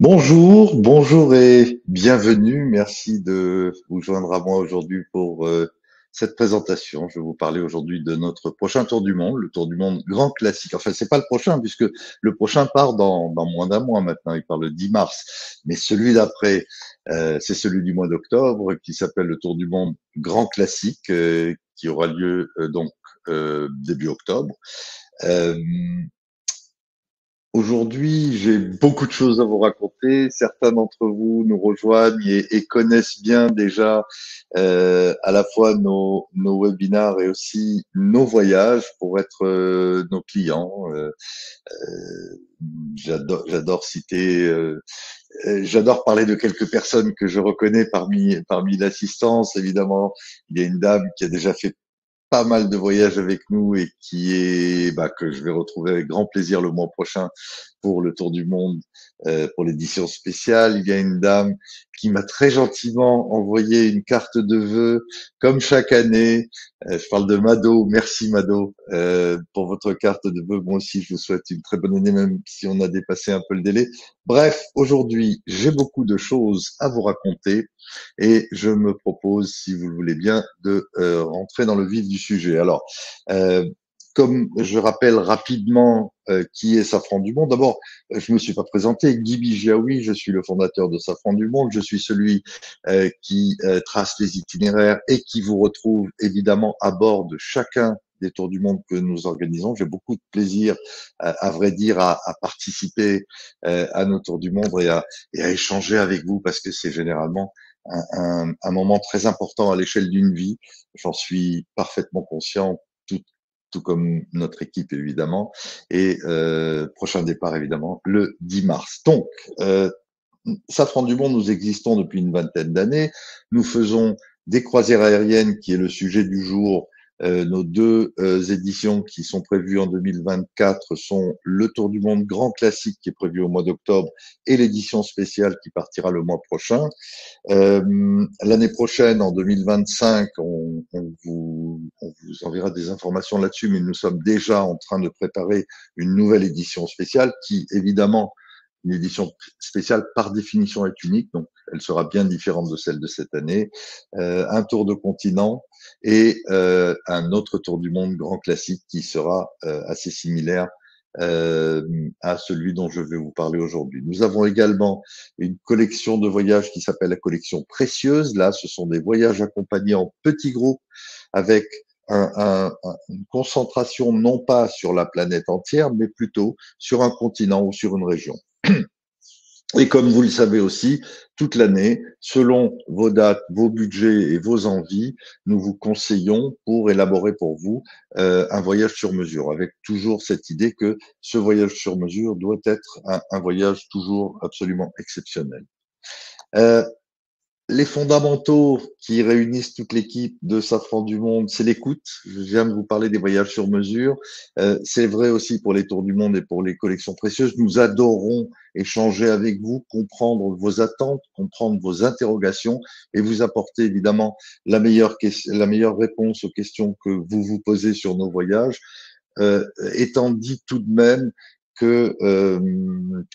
Bonjour, bonjour et bienvenue. Merci de vous joindre à moi aujourd'hui pour cette présentation. Je vais vous parler aujourd'hui de notre prochain tour du monde, le tour du monde grand classique. Enfin, c'est pas le prochain puisque le prochain part dans moins d'un mois maintenant. Il part le 10 mars. Mais celui d'après, c'est celui du mois d'octobre qui s'appelle le tour du monde grand classique qui aura lieu début octobre. Euh, Aujourd'hui, j'ai beaucoup de choses à vous raconter. Certains d'entre vous nous rejoignent et connaissent bien déjà à la fois nos webinars et aussi nos voyages pour être nos clients. J'adore citer, j'adore parler de quelques personnes que je reconnais parmi l'assistance. Évidemment, il y a une dame qui a déjà fait pas mal de voyages avec nous et que je vais retrouver avec grand plaisir le mois prochain pour le tour du monde, pour l'édition spéciale. Il y a une dame qui m'a très gentiment envoyé une carte de vœux, comme chaque année. Je parle de Mado. Merci Mado pour votre carte de vœux. Moi aussi, je vous souhaite une très bonne année, même si on a dépassé un peu le délai. Bref, aujourd'hui, j'ai beaucoup de choses à vous raconter. Et je me propose, si vous le voulez bien, de rentrer dans le vif du sujet. Alors, euh, comme je rappelle rapidement qui est Safran du Monde, d'abord, je me suis pas présenté, Guy Bigiaoui, je suis le fondateur de Safran du Monde, je suis celui qui trace les itinéraires et qui vous retrouve évidemment à bord de chacun des tours du monde que nous organisons. J'ai beaucoup de plaisir, à vrai dire, à participer à nos tours du monde et à échanger avec vous parce que c'est généralement un moment très important à l'échelle d'une vie. J'en suis parfaitement conscient, tout comme notre équipe évidemment. Et prochain départ évidemment le 10 mars. Donc, Safran du Monde, nous existons depuis une vingtaine d'années. Nous faisons des croisières aériennes, qui est le sujet du jour. Nos deux éditions qui sont prévues en 2024 sont le Tour du Monde Grand Classique qui est prévu au mois d'octobre et l'édition spéciale qui partira le mois prochain. L'année prochaine, en 2025, on vous enverra des informations là-dessus, mais nous sommes déjà en train de préparer une nouvelle édition spéciale qui, évidemment, une édition spéciale par définition est unique, donc elle sera bien différente de celle de cette année. Un tour de continent et un autre tour du monde grand classique qui sera assez similaire euh, à celui dont je vais vous parler aujourd'hui. Nous avons également une collection de voyages qui s'appelle la collection Précieuse. Là, ce sont des voyages accompagnés en petits groupes avec une concentration non pas sur la planète entière, mais plutôt sur un continent ou sur une région. Et comme vous le savez aussi, toute l'année, selon vos dates, vos budgets et vos envies, nous vous conseillons pour élaborer pour vous un voyage sur mesure, avec toujours cette idée que ce voyage sur mesure doit être un voyage toujours absolument exceptionnel. Euh, les fondamentaux qui réunissent toute l'équipe de Safran du Monde, c'est l'écoute. Je viens de vous parler des voyages sur mesure. C'est vrai aussi pour les tours du monde et pour les collections précieuses. Nous adorons échanger avec vous, comprendre vos attentes, comprendre vos interrogations et vous apporter évidemment la meilleure réponse aux questions que vous vous posez sur nos voyages. Étant dit tout de même que,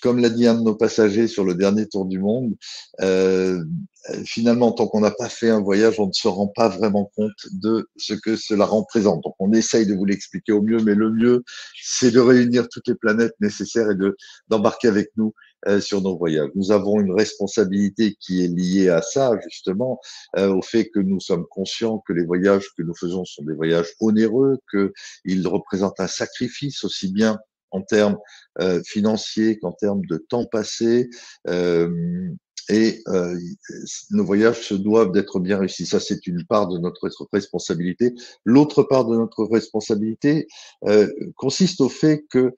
comme l'a dit un de nos passagers sur le dernier tour du monde, euh, finalement, tant qu'on n'a pas fait un voyage, on ne se rend pas vraiment compte de ce que cela représente. Donc, on essaye de vous l'expliquer au mieux, mais le mieux, c'est de réunir toutes les planètes nécessaires et d'embarquer avec nous sur nos voyages. Nous avons une responsabilité qui est liée à ça, justement, au fait que nous sommes conscients que les voyages que nous faisons sont des voyages onéreux, qu'ils représentent un sacrifice aussi bien en termes financiers qu'en termes de temps passé. Euh, et nos voyages se doivent d'être bien réussis. Ça, c'est une part de notre responsabilité. L'autre part de notre responsabilité consiste au fait que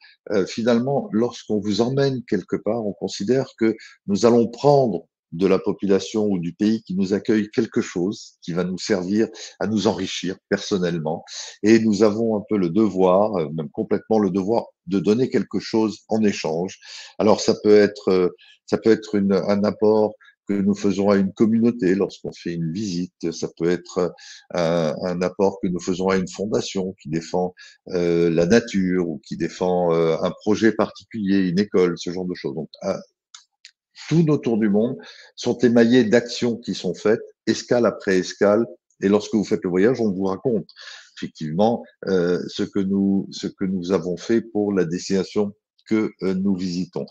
finalement, lorsqu'on vous emmène quelque part, on considère que nous allons prendre de la population ou du pays qui nous accueille quelque chose qui va nous servir à nous enrichir personnellement. Et nous avons un peu le devoir, même complètement le devoir, de donner quelque chose en échange. Alors ça peut être un apport que nous faisons à une communauté lorsqu'on fait une visite. Ça peut être un apport que nous faisons à une fondation qui défend la nature ou qui défend un projet particulier, une école, ce genre de choses. Donc, tous nos tours du monde sont émaillés d'actions qui sont faites, escale après escale. Et lorsque vous faites le voyage, on vous raconte effectivement ce que nous avons fait pour la destination que nous visitons.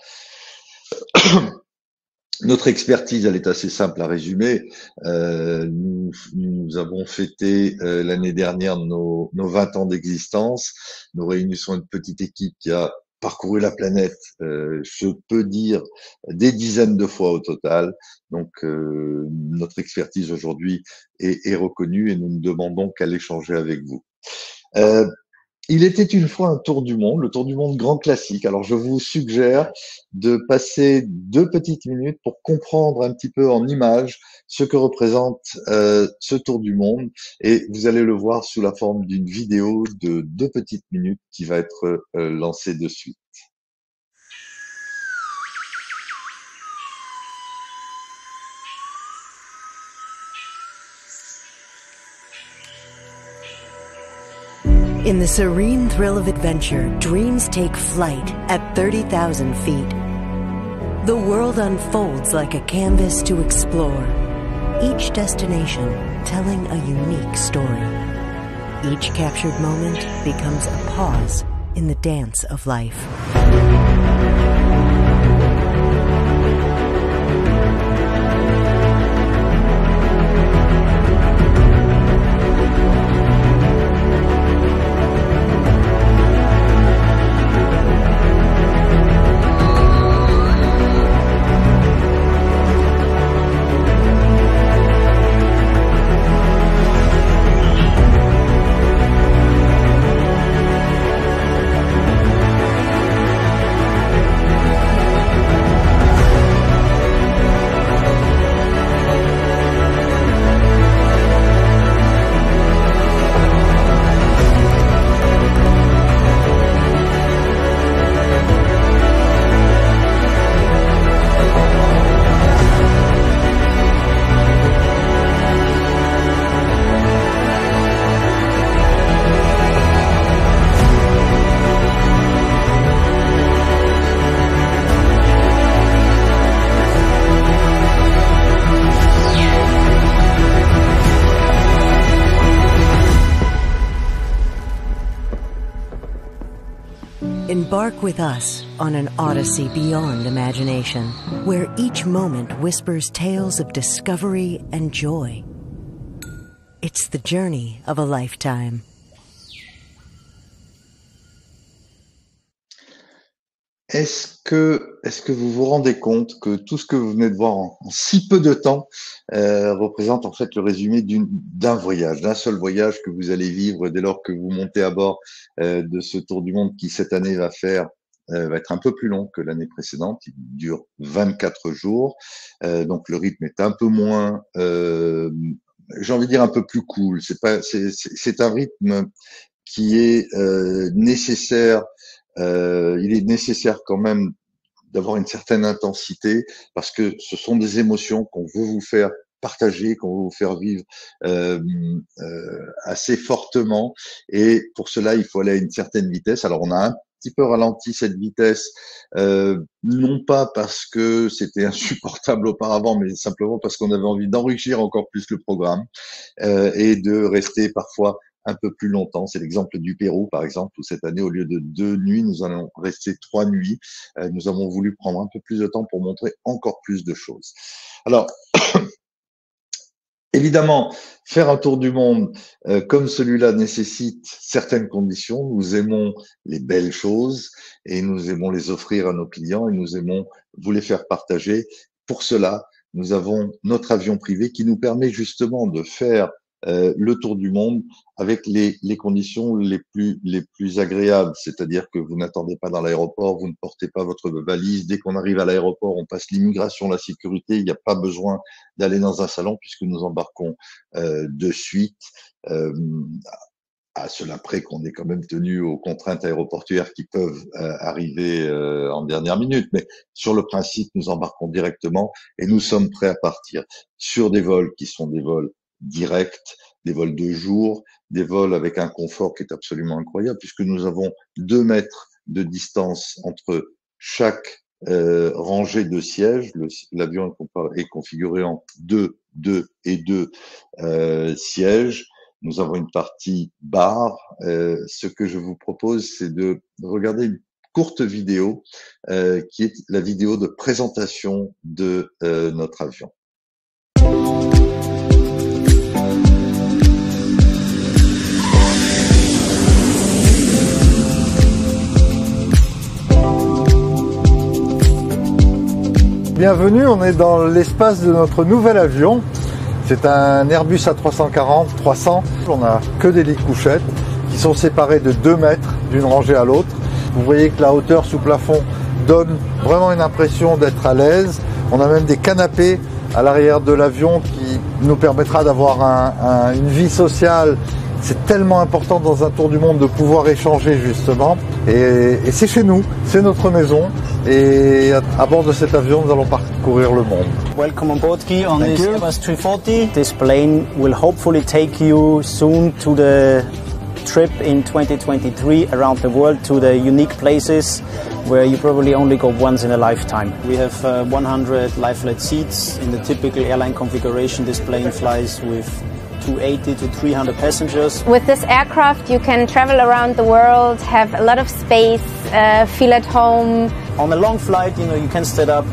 Notre expertise, elle est assez simple à résumer. Nous avons fêté l'année dernière nos 20 ans d'existence. Nous réunissons une petite équipe qui a parcouru la planète, je peux dire, des dizaines de fois au total. Donc, notre expertise aujourd'hui est reconnue et nous ne demandons qu'à l'échanger avec vous. Euh, il était une fois un tour du monde, le tour du monde grand classique. Alors, je vous suggère de passer 2 petites minutes pour comprendre un petit peu en images ce que représente ce tour du monde. Et vous allez le voir sous la forme d'une vidéo de 2 petites minutes qui va être lancée de suite. In the serene thrill of adventure, dreams take flight at 30,000 feet. The world unfolds like a canvas to explore, each destination telling a unique story. Each captured moment becomes a pause in the dance of life. Embark with us on an odyssey beyond imagination, where each moment whispers tales of discovery and joy. It's the journey of a lifetime. Est-ce que vous vous rendez compte que tout ce que vous venez de voir en si peu de temps représente en fait le résumé d'un voyage, d'un seul voyage que vous allez vivre dès lors que vous montez à bord de ce tour du monde qui cette année va être un peu plus long que l'année précédente. Il dure 24 jours, donc le rythme est un peu moins, j'ai envie de dire un peu plus cool. C'est un rythme qui est nécessaire. Il est nécessaire quand même d'avoir une certaine intensité parce que ce sont des émotions qu'on veut vous faire partager, qu'on veut vous faire vivre assez fortement. Et pour cela, il faut aller à une certaine vitesse. Alors, on a un petit peu ralenti cette vitesse, non pas parce que c'était insupportable auparavant, mais simplement parce qu'on avait envie d'enrichir encore plus le programme et de rester parfois un peu plus longtemps. C'est l'exemple du Pérou, par exemple, où cette année, au lieu de 2 nuits, nous allons rester 3 nuits. Nous avons voulu prendre un peu plus de temps pour montrer encore plus de choses. Alors, évidemment, faire un tour du monde comme celui-là nécessite certaines conditions. Nous aimons les belles choses et nous aimons les offrir à nos clients et nous aimons vous les faire partager. Pour cela, nous avons notre avion privé qui nous permet justement de faire le tour du monde avec les conditions les plus agréables, c'est-à-dire que vous n'attendez pas dans l'aéroport, vous ne portez pas votre valise. Dès qu'on arrive à l'aéroport, on passe l'immigration, la sécurité. Il n'y a pas besoin d'aller dans un salon puisque nous embarquons de suite. À cela près qu'on est quand même tenu aux contraintes aéroportuaires qui peuvent arriver en dernière minute. Mais sur le principe, nous embarquons directement et nous sommes prêts à partir sur des vols qui sont des vols directs, des vols de jour, des vols avec un confort qui est absolument incroyable puisque nous avons 2 mètres de distance entre chaque rangées de sièges. L'avion est configuré en deux et deux sièges. Nous avons une partie bar. Ce que je vous propose, c'est de regarder une courte vidéo qui est la vidéo de présentation de notre avion. Bienvenue, on est dans l'espace de notre nouvel avion. C'est un Airbus A340-300. On n'a que des lits couchettes qui sont séparés de 2 mètres d'une rangée à l'autre. Vous voyez que la hauteur sous plafond donne vraiment une impression d'être à l'aise. On a même des canapés à l'arrière de l'avion qui nous permettra d'avoir une vie sociale. C'est tellement important dans un tour du monde de pouvoir échanger justement. Et c'est chez nous, c'est notre maison. Et à bord de cet avion, nous allons parcourir le monde. Welcome on board, Guy, on this Airbus 340. This plane will hopefully take you soon to the trip in 2023 around the world to the unique places where you probably only go once in a lifetime. We have 100 lie-flat seats. In the typical airline configuration, this plane flies with 280 to 300 passengers. With this aircraft you can travel around the world, have a lot of space, feel at home. On a long flight, you can stand up,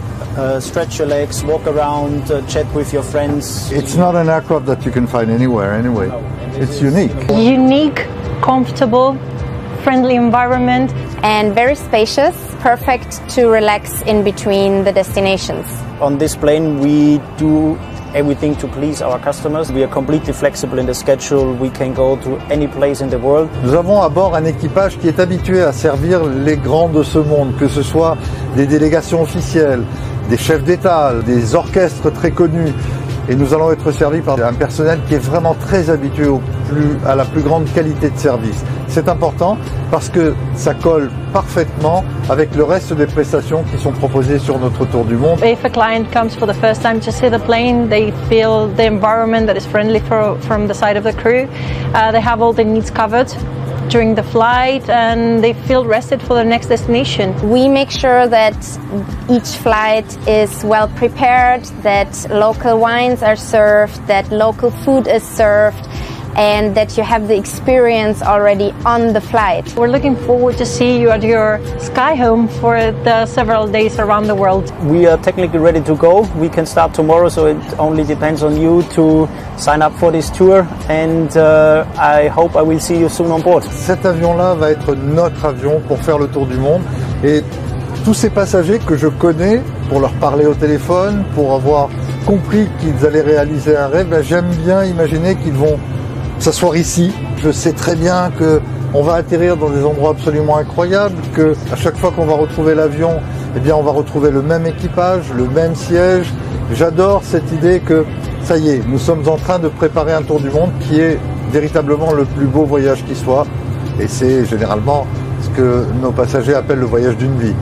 stretch your legs, walk around, chat with your friends. It's not an aircraft that you can find anywhere anyway. It's unique. Unique, comfortable, friendly environment. And very spacious, perfect to relax in between the destinations. On this plane we do everything to please our customers. We are completely flexible in the schedule. We can go to any place in the world. Nous avons à bord un équipage qui est habitué à servir les grands de ce monde, que ce soit des délégations officielles, des chefs d'État, des orchestres très connus. Et nous allons être servis par un personnel qui est vraiment très habitué à la plus grande qualité de service. C'est important parce que ça colle parfaitement avec le reste des prestations qui sont proposées sur notre tour du monde. If a client comes for the first time to see the plane, they feel the environment that is friendly from the side of the crew. They have all their needs covered during the flight and they feel rested for the next destination. We make sure that each flight is well prepared, that local wines are served, that local food is served, and that you have the experience already on the flight. We're looking forward to see you at your sky home for the several days around the world. We are technically ready to go. We can start tomorrow, so it only depends on you to sign up for this tour, and I hope I will see you soon on board. Cet avion-là va être notre avion pour faire le tour du monde, et tous ces passagers que je connais, pour leur parler au téléphone, pour avoir compris qu'ils allaient réaliser un rêve, j'aime bien imaginer qu'ils vont s'asseoir ici. Je sais très bien que on va atterrir dans des endroits absolument incroyables, que à chaque fois qu'on va retrouver l'avion, eh bien on va retrouver le même équipage, le même siège. J'adore cette idée que ça y est, nous sommes en train de préparer un tour du monde qui est véritablement le plus beau voyage qui soit, et c'est généralement ce que nos passagers appellent le voyage d'une vie.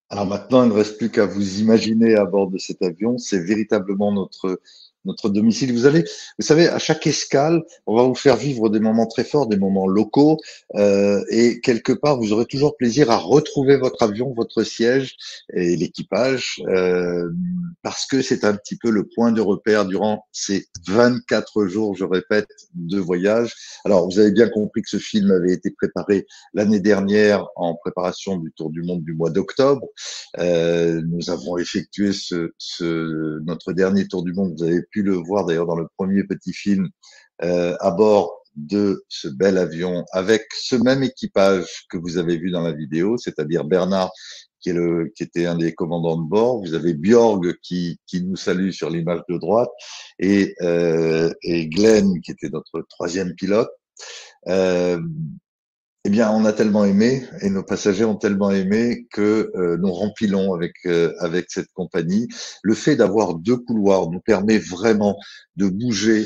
Alors maintenant, il ne reste plus qu'à vous imaginer à bord de cet avion. C'est véritablement notre domicile. Vous savez, à chaque escale, on va vous faire vivre des moments très forts, des moments locaux, et quelque part, vous aurez toujours plaisir à retrouver votre avion, votre siège et l'équipage, parce que c'est un petit peu le point de repère durant ces 24 jours, je répète, de voyage. Alors, vous avez bien compris que ce film avait été préparé l'année dernière en préparation du Tour du Monde du mois d'octobre. Nous avons effectué notre dernier Tour du Monde. Vous avez pu le voir d'ailleurs dans le premier petit film à bord de ce bel avion avec ce même équipage que vous avez vu dans la vidéo, c'est-à-dire Bernard qui était un des commandants de bord. Vous avez Björg qui nous salue sur l'image de droite et Glenn qui était notre troisième pilote. Eh bien, on a tellement aimé et nos passagers ont tellement aimé que nous rempilons avec cette compagnie. Le fait d'avoir 2 couloirs nous permet vraiment de bouger,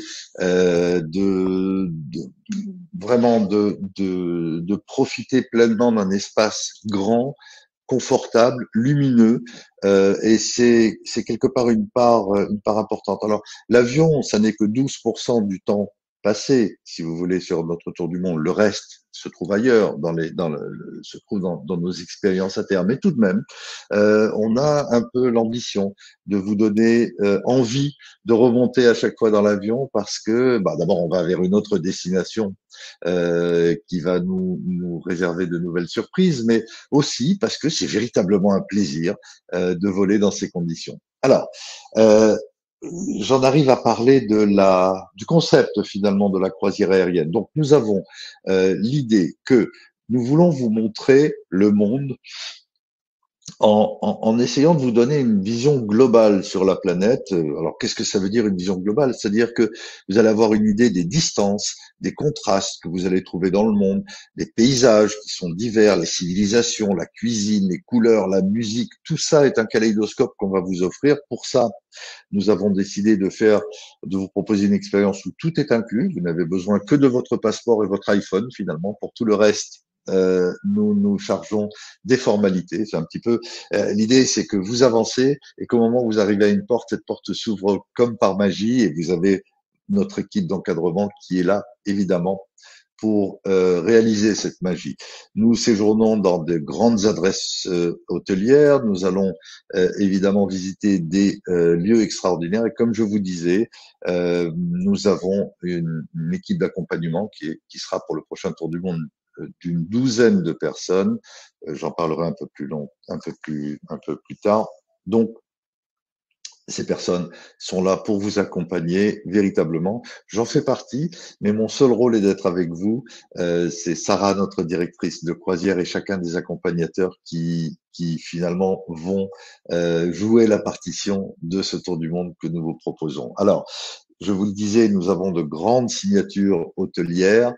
vraiment de profiter pleinement d'un espace grand, confortable, lumineux, et c'est quelque part une part importante. Alors, l'avion, ça n'est que 12% du temps passer, si vous voulez, sur notre tour du monde. Le reste se trouve ailleurs, se trouve dans nos expériences à terme. Mais tout de même, on a un peu l'ambition de vous donner envie de remonter à chaque fois dans l'avion parce que, d'abord, on va vers une autre destination qui va nous réserver de nouvelles surprises, mais aussi parce que c'est véritablement un plaisir de voler dans ces conditions. Alors, j'en arrive à parler du concept finalement de la croisière aérienne. Donc nous avons l'idée que nous voulons vous montrer le monde en essayant de vous donner une vision globale sur la planète. Alors, qu'est-ce que ça veut dire une vision globale? C'est-à-dire que vous allez avoir une idée des distances, des contrastes que vous allez trouver dans le monde, des paysages qui sont divers, les civilisations, la cuisine, les couleurs, la musique, tout ça est un kaléidoscope qu'on va vous offrir. Pour ça, nous avons décidé de vous proposer une expérience où tout est inclus. Vous n'avez besoin que de votre passeport et votre iPhone, finalement. Pour tout le reste, nous chargeons des formalités. C'est un petit peu l'idée, c'est que vous avancez et qu'au moment où vous arrivez à une porte, cette porte s'ouvre comme par magie et vous avez notre équipe d'encadrement qui est là, évidemment, pour réaliser cette magie. Nous séjournons dans de grandes adresses hôtelières. Nous allons évidemment visiter des lieux extraordinaires. Et comme je vous disais, nous avons une équipe d'accompagnement qui sera pour le prochain tour du monde d'une douzaine de personnes. J'en parlerai un peu plus tard. Donc, ces personnes sont là pour vous accompagner véritablement. J'en fais partie, mais mon seul rôle est d'être avec vous. C'est Sarah, notre directrice de croisière, et chacun des accompagnateurs qui finalement vont jouer la partition de ce tour du monde que nous vous proposons. Alors, je vous le disais, nous avons de grandes signatures hôtelières.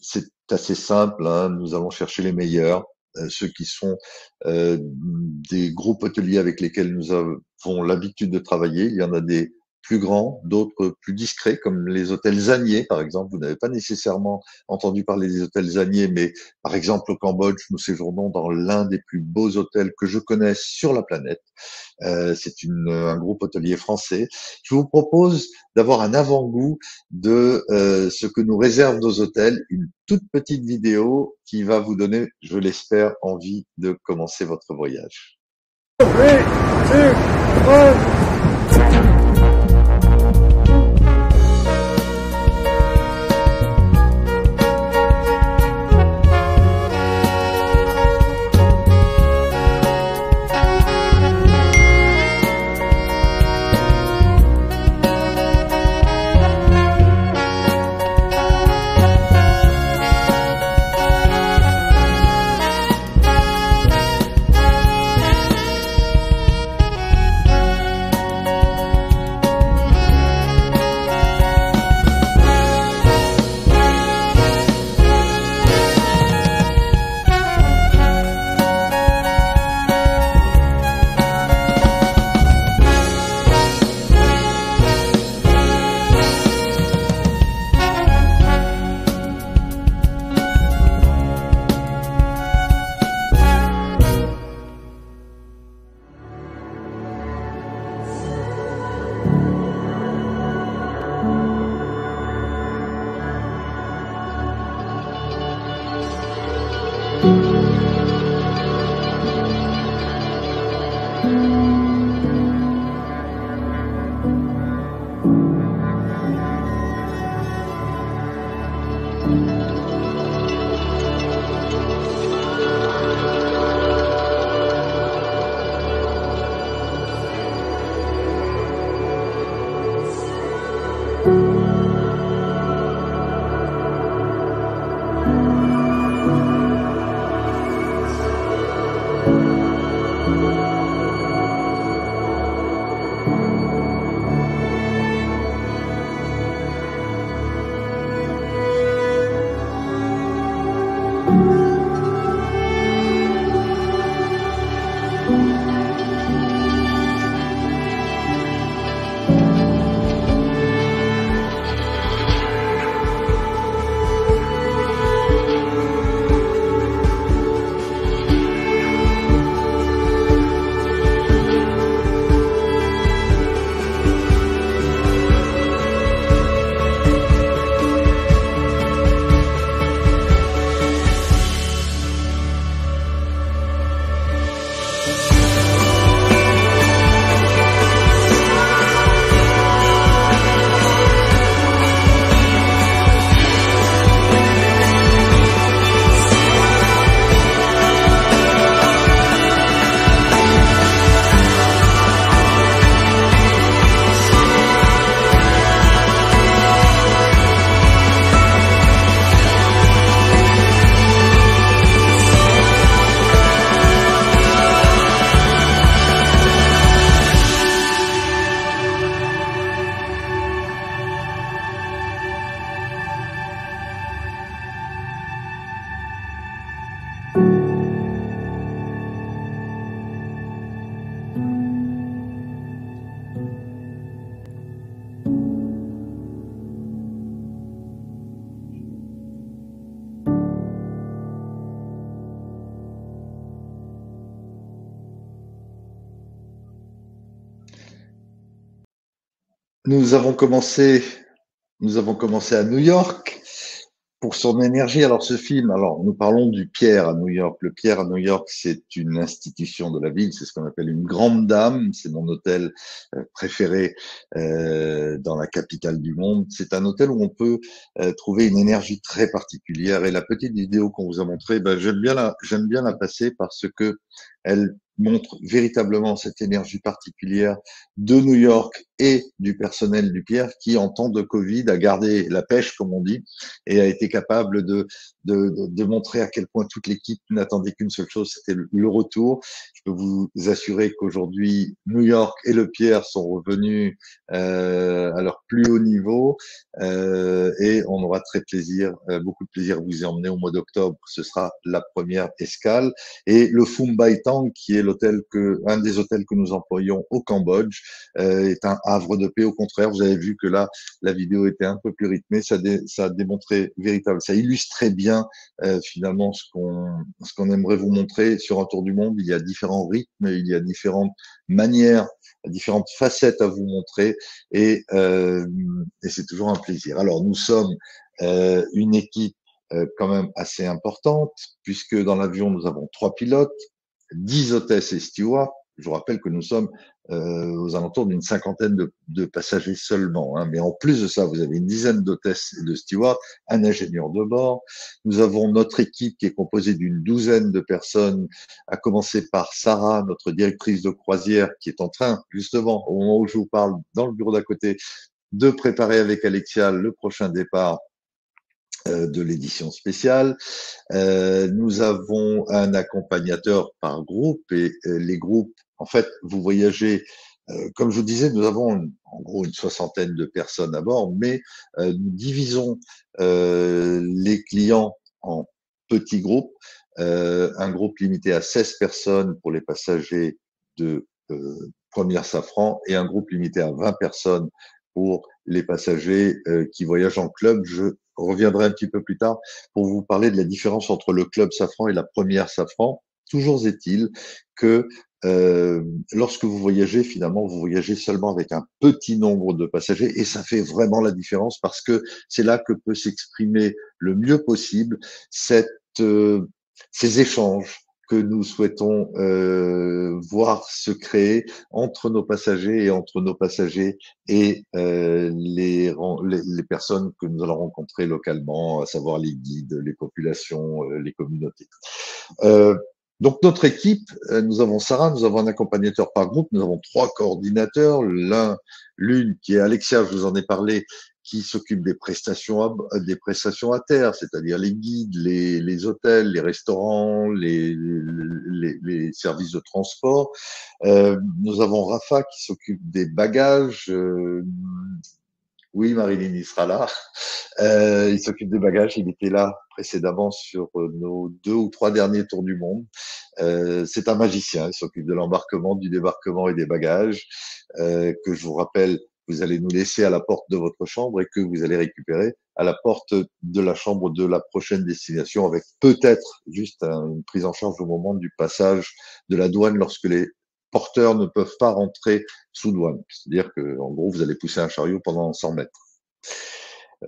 C'est assez simple, hein. Nous allons chercher les meilleurs, ceux qui sont des groupes hôteliers avec lesquels nous avons l'habitude de travailler. Il y en a des plus grands, d'autres plus discrets, comme les hôtels Zanier, par exemple. Vous n'avez pas nécessairement entendu parler des hôtels Zanier, mais par exemple au Cambodge, nous séjournons dans l'un des plus beaux hôtels que je connaisse sur la planète. C'est un groupe hôtelier français. Je vous propose d'avoir un avant-goût de ce que nous réservent nos hôtels, une toute petite vidéo qui va vous donner, je l'espère, envie de commencer votre voyage. 3, 2, 1. Nous avons commencé à New York pour son énergie. Alors ce film, alors nous parlons du Pierre à New York. Le Pierre à New York, c'est une institution de la ville, c'est ce qu'on appelle une grande dame. C'est mon hôtel préféré dans la capitale du monde. C'est un hôtel où on peut trouver une énergie très particulière. Et la petite vidéo qu'on vous a montrée, ben, j'aime bien la passer parce que elle montre véritablement cette énergie particulière de New York et du personnel du Pierre qui, en temps de Covid, a gardé la pêche, comme on dit, et a été capable de montrer à quel point toute l'équipe n'attendait qu'une seule chose, c'était le retour. Je peux vous assurer qu'aujourd'hui, New York et le Pierre sont revenus à leur plus haut niveau et on aura très plaisir, beaucoup de plaisir à vous y emmener au mois d'octobre. Ce sera la première escale. Et le Phum Bai Thang, qui est un des hôtels que nous employons au Cambodge, est un havre de paix. Au contraire, vous avez vu que là, la vidéo était un peu plus rythmée. Ça a démontré véritable, ça illustrait bien finalement ce qu'on aimerait vous montrer sur un tour du monde. Il y a différents rythmes, il y a différentes manières, différentes facettes à vous montrer, et c'est toujours un plaisir. Alors nous sommes une équipe quand même assez importante, puisque dans l'avion, nous avons 3 pilotes, 10 hôtesses et stewards. Je vous rappelle que nous sommes aux alentours d'une cinquantaine de passagers seulement. Hein. Mais en plus de ça, vous avez une dizaine d'hôtesses et de stewards, un ingénieur de bord. Nous avons notre équipe qui est composée d'une douzaine de personnes, à commencer par Sarah, notre directrice de croisière, qui est en train, justement, au moment où je vous parle, dans le bureau d'à côté, de préparer avec Alexia le prochain départ de l'édition spéciale. Nous avons un accompagnateur par groupe, et les groupes, en fait, vous voyagez, comme je vous disais, nous avons en gros une soixantaine de personnes à bord, mais nous divisons les clients en petits groupes, un groupe limité à 16 personnes pour les passagers de Première Safran et un groupe limité à 20 personnes pour les passagers qui voyagent en club. Je reviendrai un petit peu plus tard pour vous parler de la différence entre le club Safran et la Première Safran. Toujours est-il que lorsque vous voyagez, finalement, vous voyagez seulement avec un petit nombre de passagers, et ça fait vraiment la différence parce que c'est là que peut s'exprimer le mieux possible ces échanges que nous souhaitons voir se créer entre nos passagers et les personnes que nous allons rencontrer localement, à savoir les guides, les populations, les communautés. Donc notre équipe, nous avons Sarah, nous avons un accompagnateur par groupe, nous avons 3 coordinateurs, l'une qui est Alexia, je vous en ai parlé, qui s'occupe des prestations à terre, c'est-à-dire les guides, les hôtels, les restaurants, les services de transport. Nous avons Rafa qui s'occupe des bagages. Oui, Marilyn, il sera là. Il s'occupe des bagages. Il était là précédemment sur nos 2 ou 3 derniers tours du monde. C'est un magicien. Il s'occupe de l'embarquement, du débarquement et des bagages, que je vous rappelle, vous allez nous laisser à la porte de votre chambre et que vous allez récupérer à la porte de la chambre de la prochaine destination, avec peut-être juste une prise en charge au moment du passage de la douane lorsque les porteurs ne peuvent pas rentrer sous douane. C'est-à-dire que, en gros, vous allez pousser un chariot pendant 100 mètres.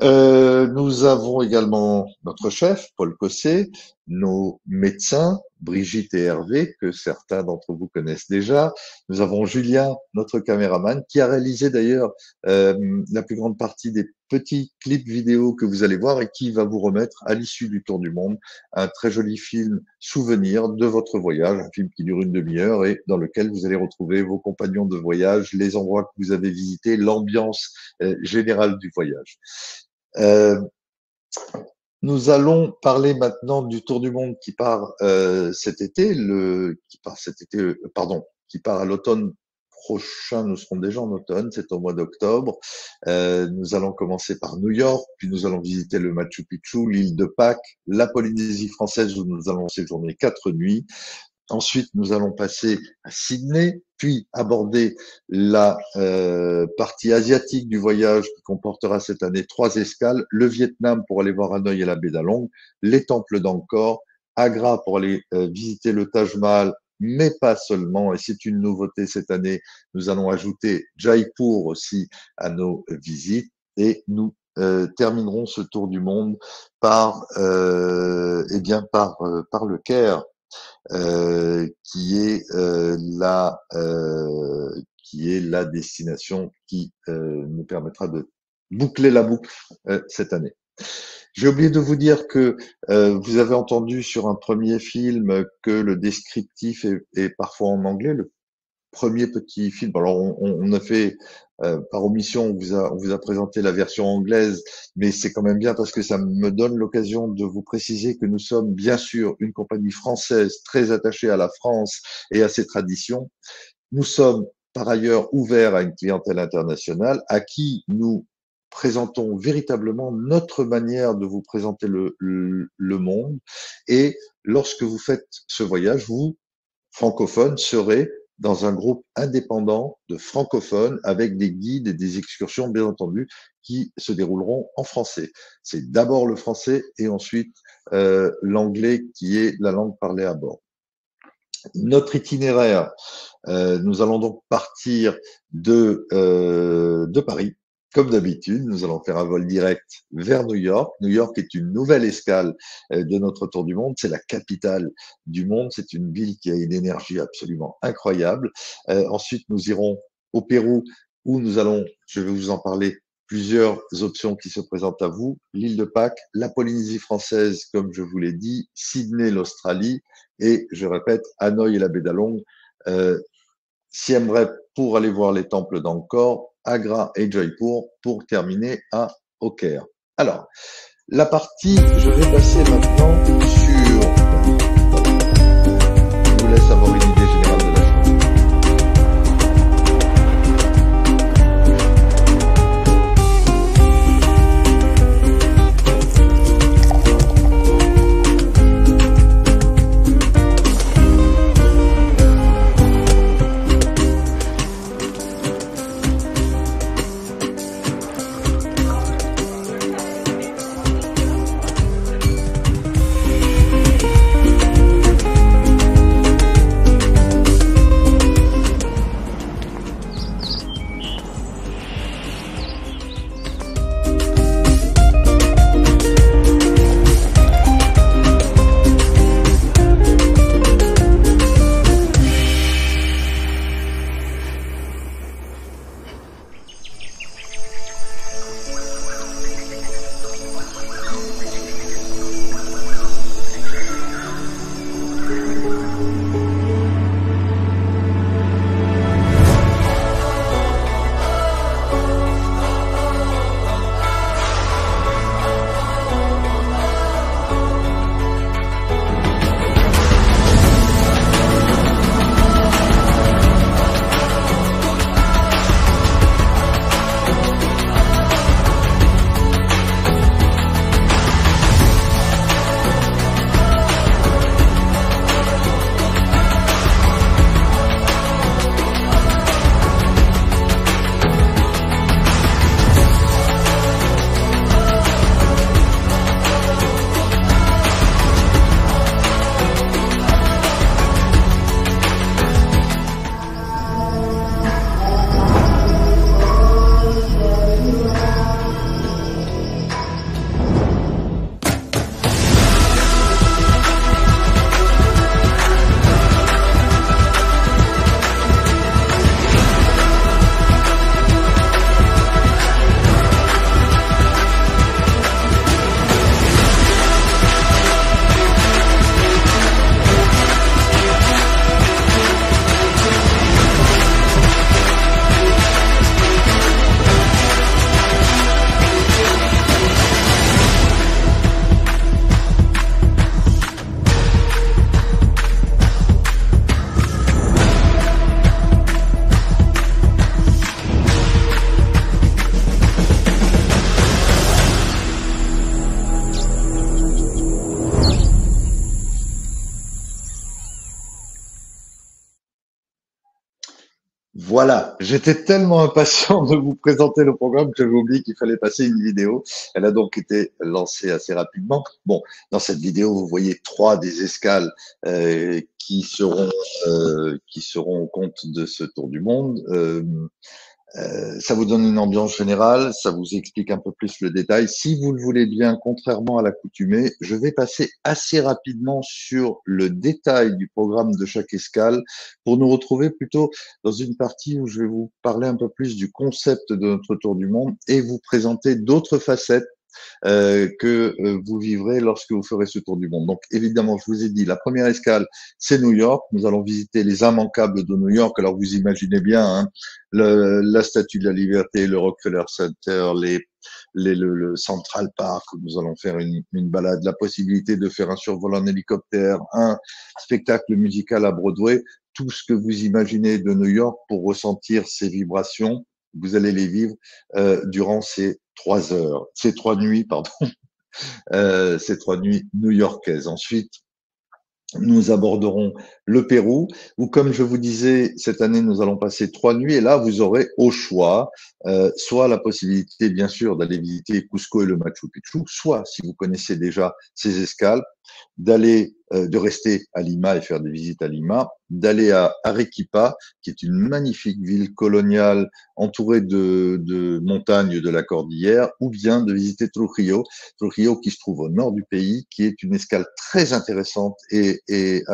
Nous avons également notre chef, Paul Cossé, nos médecins, Brigitte et Hervé, que certains d'entre vous connaissent déjà. Nous avons Julien, notre caméraman, qui a réalisé d'ailleurs la plus grande partie des petits clips vidéo que vous allez voir, et qui va vous remettre à l'issue du Tour du Monde un très joli film souvenir de votre voyage, un film qui dure une demi-heure et dans lequel vous allez retrouver vos compagnons de voyage, les endroits que vous avez visités, l'ambiance générale du voyage. Nous allons parler maintenant du Tour du Monde qui part cet été, qui part à l'automne prochain. Nous serons déjà en automne, c'est au mois d'octobre. Nous allons commencer par New York, puis nous allons visiter le Machu Picchu, l'île de Pâques, la Polynésie française où nous allons séjourner 4 nuits. Ensuite, nous allons passer à Sydney, puis aborder la partie asiatique du voyage qui comportera cette année 3 escales, le Vietnam pour aller voir Hanoï et la baie d'Along, les temples d'Angkor, Agra pour aller visiter le Taj Mahal, mais pas seulement. Et c'est une nouveauté cette année. Nous allons ajouter Jaipur aussi à nos visites et nous terminerons ce tour du monde par par le Caire, qui est la destination qui nous permettra de boucler la boucle cette année. J'ai oublié de vous dire que vous avez entendu sur un premier film que le descriptif est parfois en anglais. Le premier petit film, alors on a fait par omission, on vous a présenté la version anglaise, mais c'est quand même bien parce que ça me donne l'occasion de vous préciser que nous sommes bien sûr une compagnie française très attachée à la France et à ses traditions. Nous sommes par ailleurs ouverts à une clientèle internationale à qui nous présentons véritablement notre manière de vous présenter le monde. Et lorsque vous faites ce voyage, vous, francophones, serez dans un groupe indépendant de francophones avec des guides et des excursions, bien entendu, qui se dérouleront en français. C'est d'abord le français et ensuite l'anglais qui est la langue parlée à bord. Notre itinéraire, nous allons donc partir de Paris. Comme d'habitude, nous allons faire un vol direct vers New York. New York est une nouvelle escale de notre tour du monde. C'est la capitale du monde. C'est une ville qui a une énergie absolument incroyable. Ensuite, nous irons au Pérou où nous allons, je vais vous en parler, plusieurs options qui se présentent à vous. L'île de Pâques, la Polynésie française, comme je vous l'ai dit, Sydney, l'Australie et, je répète, Hanoï et la baie d'Along. Siem Reap pour aller voir les temples d'Angkor, Agra et Jaipur pour terminer au Caire. Alors, la partie, je vais passer maintenant sur... Je vous laisse avoir une idée générale de la chose. Voilà, j'étais tellement impatient de vous présenter le programme que j'avais oublié qu'il fallait passer une vidéo. Elle a donc été lancée assez rapidement. Bon, dans cette vidéo, vous voyez 3 des escales qui seront au compte de ce tour du monde. Ça vous donne une ambiance générale, ça vous explique un peu plus le détail. Si vous le voulez bien, contrairement à l'accoutumée, je vais passer assez rapidement sur le détail du programme de chaque escale pour nous retrouver plutôt dans une partie où je vais vous parler un peu plus du concept de notre tour du monde et vous présenter d'autres facettes que vous vivrez lorsque vous ferez ce tour du monde. Donc évidemment, je vous ai dit, la première escale, c'est New York. Nous allons visiter les immanquables de New York. Alors vous imaginez bien hein, la Statue de la Liberté, le Rockefeller Center, le Central Park où nous allons faire une balade, la possibilité de faire un survol en hélicoptère, un spectacle musical à Broadway, tout ce que vous imaginez de New York pour ressentir ces vibrations. Vous allez les vivre durant ces 3 nuits, pardon, ces 3 nuits new-yorkaises. Ensuite, nous aborderons le Pérou, où, comme je vous disais, cette année, nous allons passer 3 nuits, et là, vous aurez au choix, soit la possibilité, bien sûr, d'aller visiter Cusco et le Machu Picchu, soit, si vous connaissez déjà ces escales, de rester à Lima et faire des visites à Lima, d'aller à Arequipa, qui est une magnifique ville coloniale entourée de montagnes de la Cordillère, ou bien de visiter Trujillo qui se trouve au nord du pays, qui est une escale très intéressante et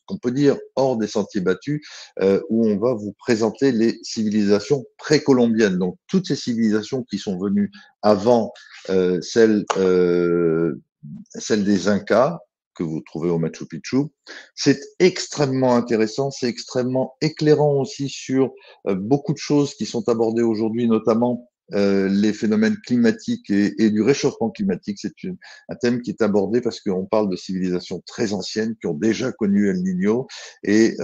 qu'on peut dire hors des sentiers battus, où on va vous présenter les civilisations précolombiennes. Donc toutes ces civilisations qui sont venues avant celles des Incas, que vous trouvez au Machu Picchu. C'est extrêmement intéressant, c'est extrêmement éclairant aussi sur beaucoup de choses qui sont abordées aujourd'hui, notamment les phénomènes climatiques et du réchauffement climatique. C'est un thème qui est abordé parce qu'on parle de civilisations très anciennes qui ont déjà connu El Niño et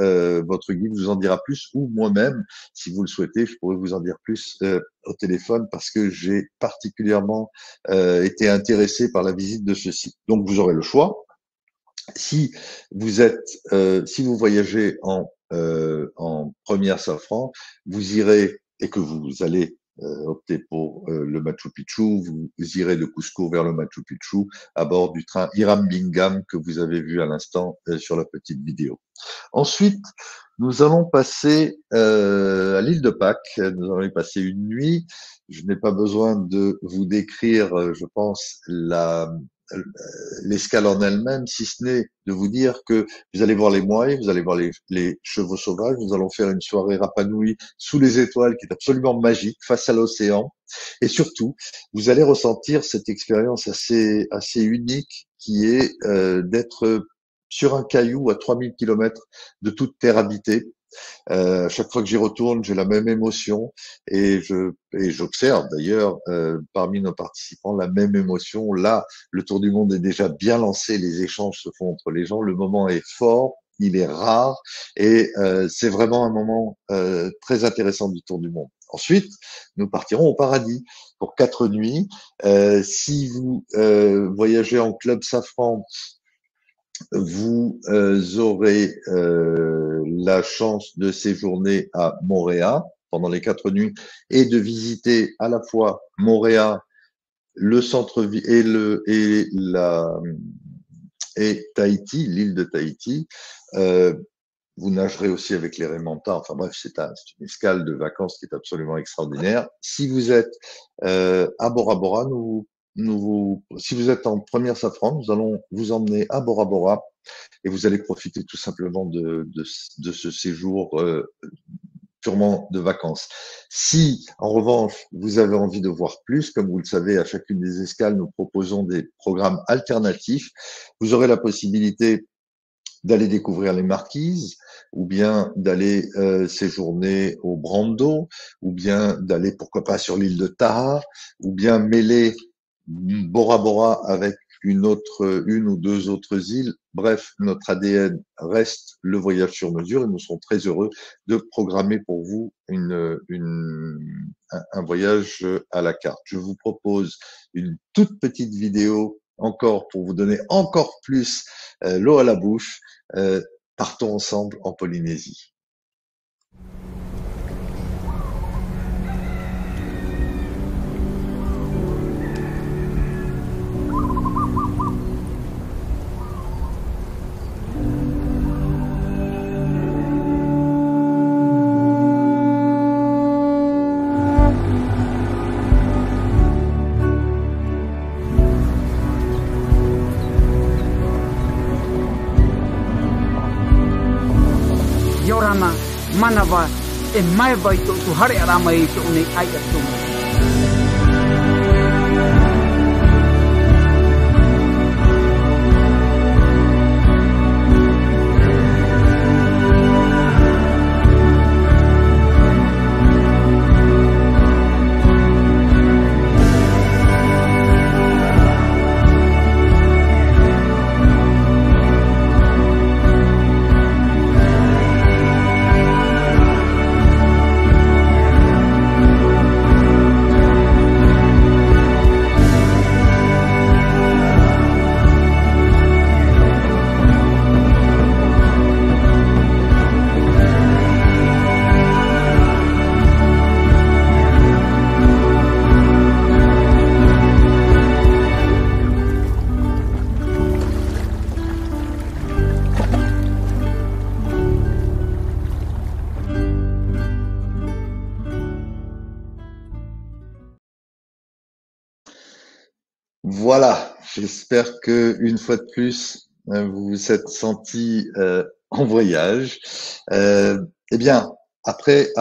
votre guide vous en dira plus, ou moi-même, si vous le souhaitez, je pourrais vous en dire plus au téléphone parce que j'ai particulièrement été intéressé par la visite de ce site. Donc vous aurez le choix. Si vous voyagez en première safran, vous irez et que vous allez opter pour le Machu Picchu, vous irez de Cusco vers le Machu Picchu à bord du train Hiram Bingham que vous avez vu à l'instant sur la petite vidéo. Ensuite, nous allons passer à l'île de Pâques. Nous allons y passer une nuit. Je n'ai pas besoin de vous décrire, je pense, l'escale en elle-même, si ce n'est de vous dire que vous allez voir les moaïs, vous allez voir les chevaux sauvages, nous allons faire une soirée Rapa Nui sous les étoiles qui est absolument magique face à l'océan, et surtout, vous allez ressentir cette expérience assez unique qui est d'être sur un caillou à 3000 km de toute terre habitée. Chaque fois que j'y retourne, j'ai la même émotion et j'observe d'ailleurs parmi nos participants la même émotion. Là, le tour du monde est déjà bien lancé, les échanges se font entre les gens, le moment est fort, il est rare et c'est vraiment un moment très intéressant du tour du monde. Ensuite, nous partirons au paradis pour 4 nuits. Si vous voyagez en club Safran, vous aurez la chance de séjourner à Moorea pendant les 4 nuits et de visiter à la fois Moorea, le centre-ville et Tahiti, l'île de Tahiti. Vous nagerez aussi avec les Raimentas. Enfin bref, c'est une escale de vacances qui est absolument extraordinaire. Si vous êtes à Bora Bora, si vous êtes en première safran, nous allons vous emmener à Bora Bora et vous allez profiter tout simplement de ce séjour purement de vacances. Si, en revanche, vous avez envie de voir plus, comme vous le savez, à chacune des escales, nous proposons des programmes alternatifs. Vous aurez la possibilité d'aller découvrir les Marquises, ou bien d'aller séjourner au Brando, ou bien d'aller, pourquoi pas, sur l'île de Taha, ou bien mêler Bora Bora avec une ou 2 autres îles. Bref, notre ADN reste le voyage sur mesure et nous serons très heureux de programmer pour vous un voyage à la carte. Je vous propose une toute petite vidéo encore pour vous donner encore plus l'eau à la bouche. Partons ensemble en Polynésie. manava e mai vai to tu hare arama i to nei ai atu. Voilà, j'espère que une fois de plus, vous vous êtes senti en voyage. Eh bien, après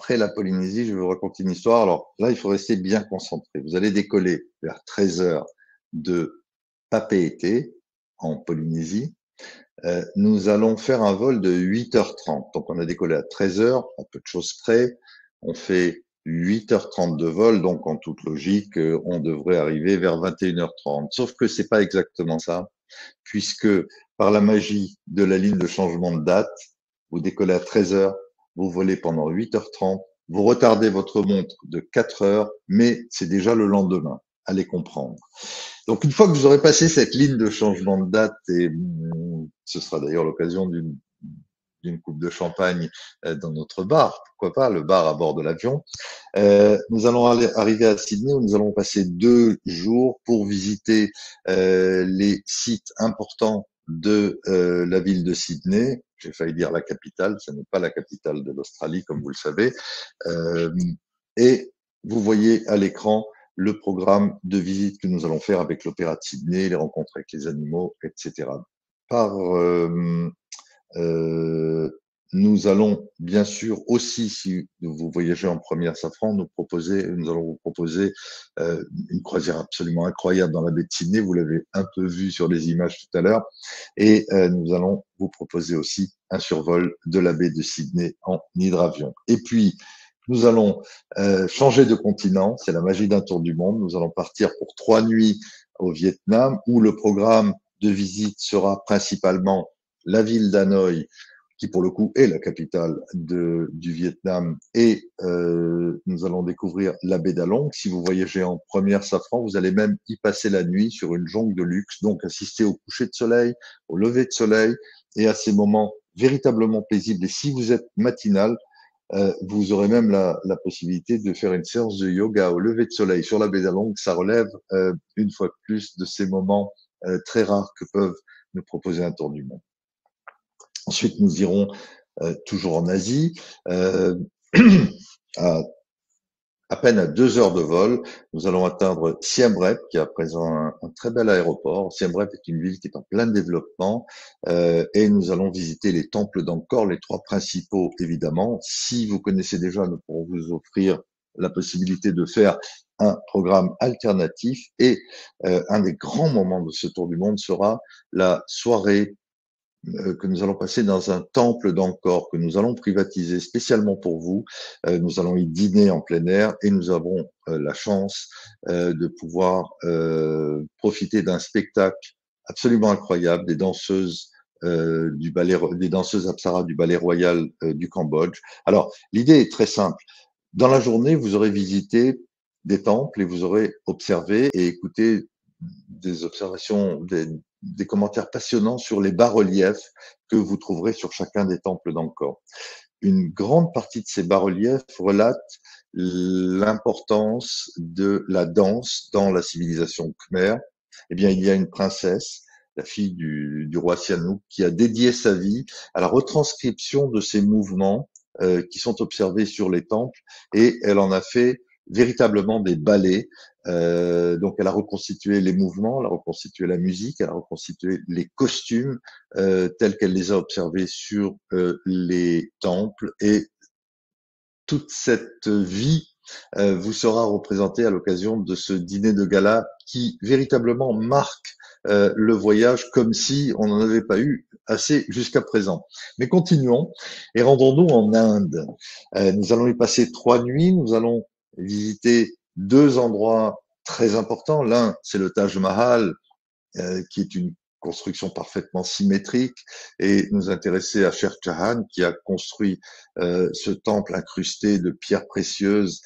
la Polynésie, je vais vous raconter une histoire. Alors là, il faut rester bien concentré. Vous allez décoller vers 13 heures de Papeete en Polynésie. Nous allons faire un vol de 8h30. Donc on a décollé à 13 heures, à peu de choses près. On fait 8h30 de vol, donc en toute logique, on devrait arriver vers 21h30. Sauf que c'est pas exactement ça, puisque par la magie de la ligne de changement de date, vous décollez à 13 heures, vous volez pendant 8h30, vous retardez votre montre de 4 heures, mais c'est déjà le lendemain. Allez comprendre. Donc une fois que vous aurez passé cette ligne de changement de date, et ce sera d'ailleurs l'occasion d'une coupe de champagne dans notre bar, pourquoi pas, le bar à bord de l'avion. Nous allons arriver à Sydney où nous allons passer 2 jours pour visiter les sites importants de la ville de Sydney. J'ai failli dire la capitale, ce n'est pas la capitale de l'Australie comme vous le savez. Et vous voyez à l'écran le programme de visite que nous allons faire avec l'Opéra de Sydney, les rencontres avec les animaux, etc. Nous allons bien sûr aussi, si vous voyagez en première Safran, nous allons vous proposer une croisière absolument incroyable dans la baie de Sydney. Vous l'avez un peu vu sur les images tout à l'heure. Et nous allons vous proposer aussi un survol de la baie de Sydney en hydravion. Et puis, nous allons changer de continent. C'est la magie d'un tour du monde. Nous allons partir pour 3 nuits au Vietnam, où le programme de visite sera principalement la ville d'Hanoï, qui pour le coup est la capitale du Vietnam, et nous allons découvrir la baie d'Along. Si vous voyagez en première Safran, vous allez même y passer la nuit sur une jonque de luxe, donc assister au coucher de soleil, au lever de soleil, et à ces moments véritablement paisibles. Et si vous êtes matinal, vous aurez même la possibilité de faire une séance de yoga au lever de soleil sur la baie d'Along. Ça relève une fois de plus de ces moments très rares que peuvent nous proposer un tour du monde. Ensuite, nous irons toujours en Asie, à peine à 2 heures de vol. Nous allons atteindre Siem Reap, qui est à présent un très bel aéroport. Siem Reap est une ville qui est en plein développement, et nous allons visiter les temples d'Angkor, les 3 principaux évidemment. Si vous connaissez déjà, nous pourrons vous offrir la possibilité de faire un programme alternatif, et un des grands moments de ce tour du monde sera la soirée que nous allons passer dans un temple d'Angkor, que nous allons privatiser spécialement pour vous. Nous allons y dîner en plein air, et nous avons la chance de pouvoir profiter d'un spectacle absolument incroyable des danseuses des danseuses Apsara du ballet royal du Cambodge. Alors, l'idée est très simple. Dans la journée, vous aurez visité des temples et vous aurez observé et écouté des observations, des commentaires passionnants sur les bas-reliefs que vous trouverez sur chacun des temples d'Angkor. Une grande partie de ces bas-reliefs relate l'importance de la danse dans la civilisation khmer. Eh bien, il y a une princesse, la fille du roi Sihanouk, qui a dédié sa vie à la retranscription de ces mouvements qui sont observés sur les temples, et elle en a fait véritablement des ballets. Donc, elle a reconstitué les mouvements, elle a reconstitué la musique, elle a reconstitué les costumes tels qu'elle les a observés sur les temples, et toute cette vie vous sera représentée à l'occasion de ce dîner de gala qui véritablement marque le voyage comme si on n'en avait pas eu assez jusqu'à présent. Mais continuons et rendons-nous en Inde. Nous allons y passer 3 nuits, nous allons visiter 2 endroits très importants. L'un, c'est le Taj Mahal, qui est une construction parfaitement symétrique, et nous intéresser à Sher Jahan, qui a construit ce temple incrusté de pierres précieuses.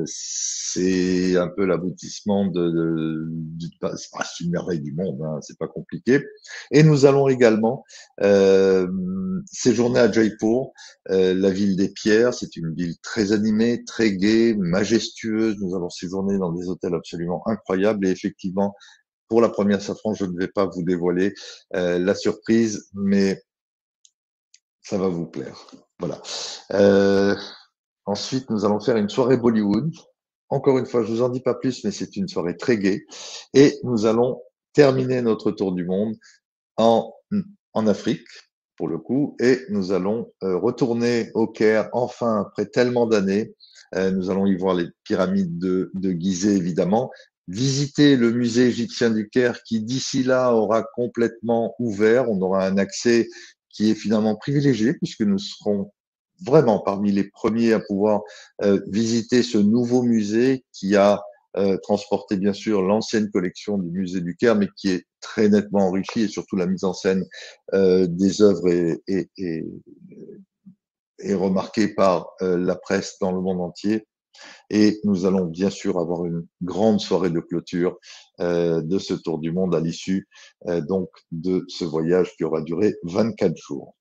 C'est un peu l'aboutissement c'est une merveille du monde, hein, c'est pas compliqué. Et nous allons également séjourner à Jaipur, la ville des pierres. C'est une ville très animée, très gaie, majestueuse. Nous allons séjourner dans des hôtels absolument incroyables, et effectivement, pour la première safran, je ne vais pas vous dévoiler la surprise, mais ça va vous plaire. Voilà. Ensuite, nous allons faire une soirée Bollywood. Encore une fois, je vous en dis pas plus, mais c'est une soirée très gaie. Et nous allons terminer notre tour du monde en Afrique, pour le coup, et nous allons retourner au Caire, enfin, après tellement d'années. Nous allons y voir les pyramides de Gizeh, évidemment. Visiter le musée égyptien du Caire, qui d'ici là aura complètement ouvert. On aura un accès qui est finalement privilégié, puisque nous serons vraiment parmi les premiers à pouvoir visiter ce nouveau musée qui a transporté bien sûr l'ancienne collection du musée du Caire, mais qui est très nettement enrichie, et surtout la mise en scène des œuvres est remarquée par la presse dans le monde entier. Et nous allons bien sûr avoir une grande soirée de clôture de ce tour du monde à l'issue donc de ce voyage qui aura duré 24 jours.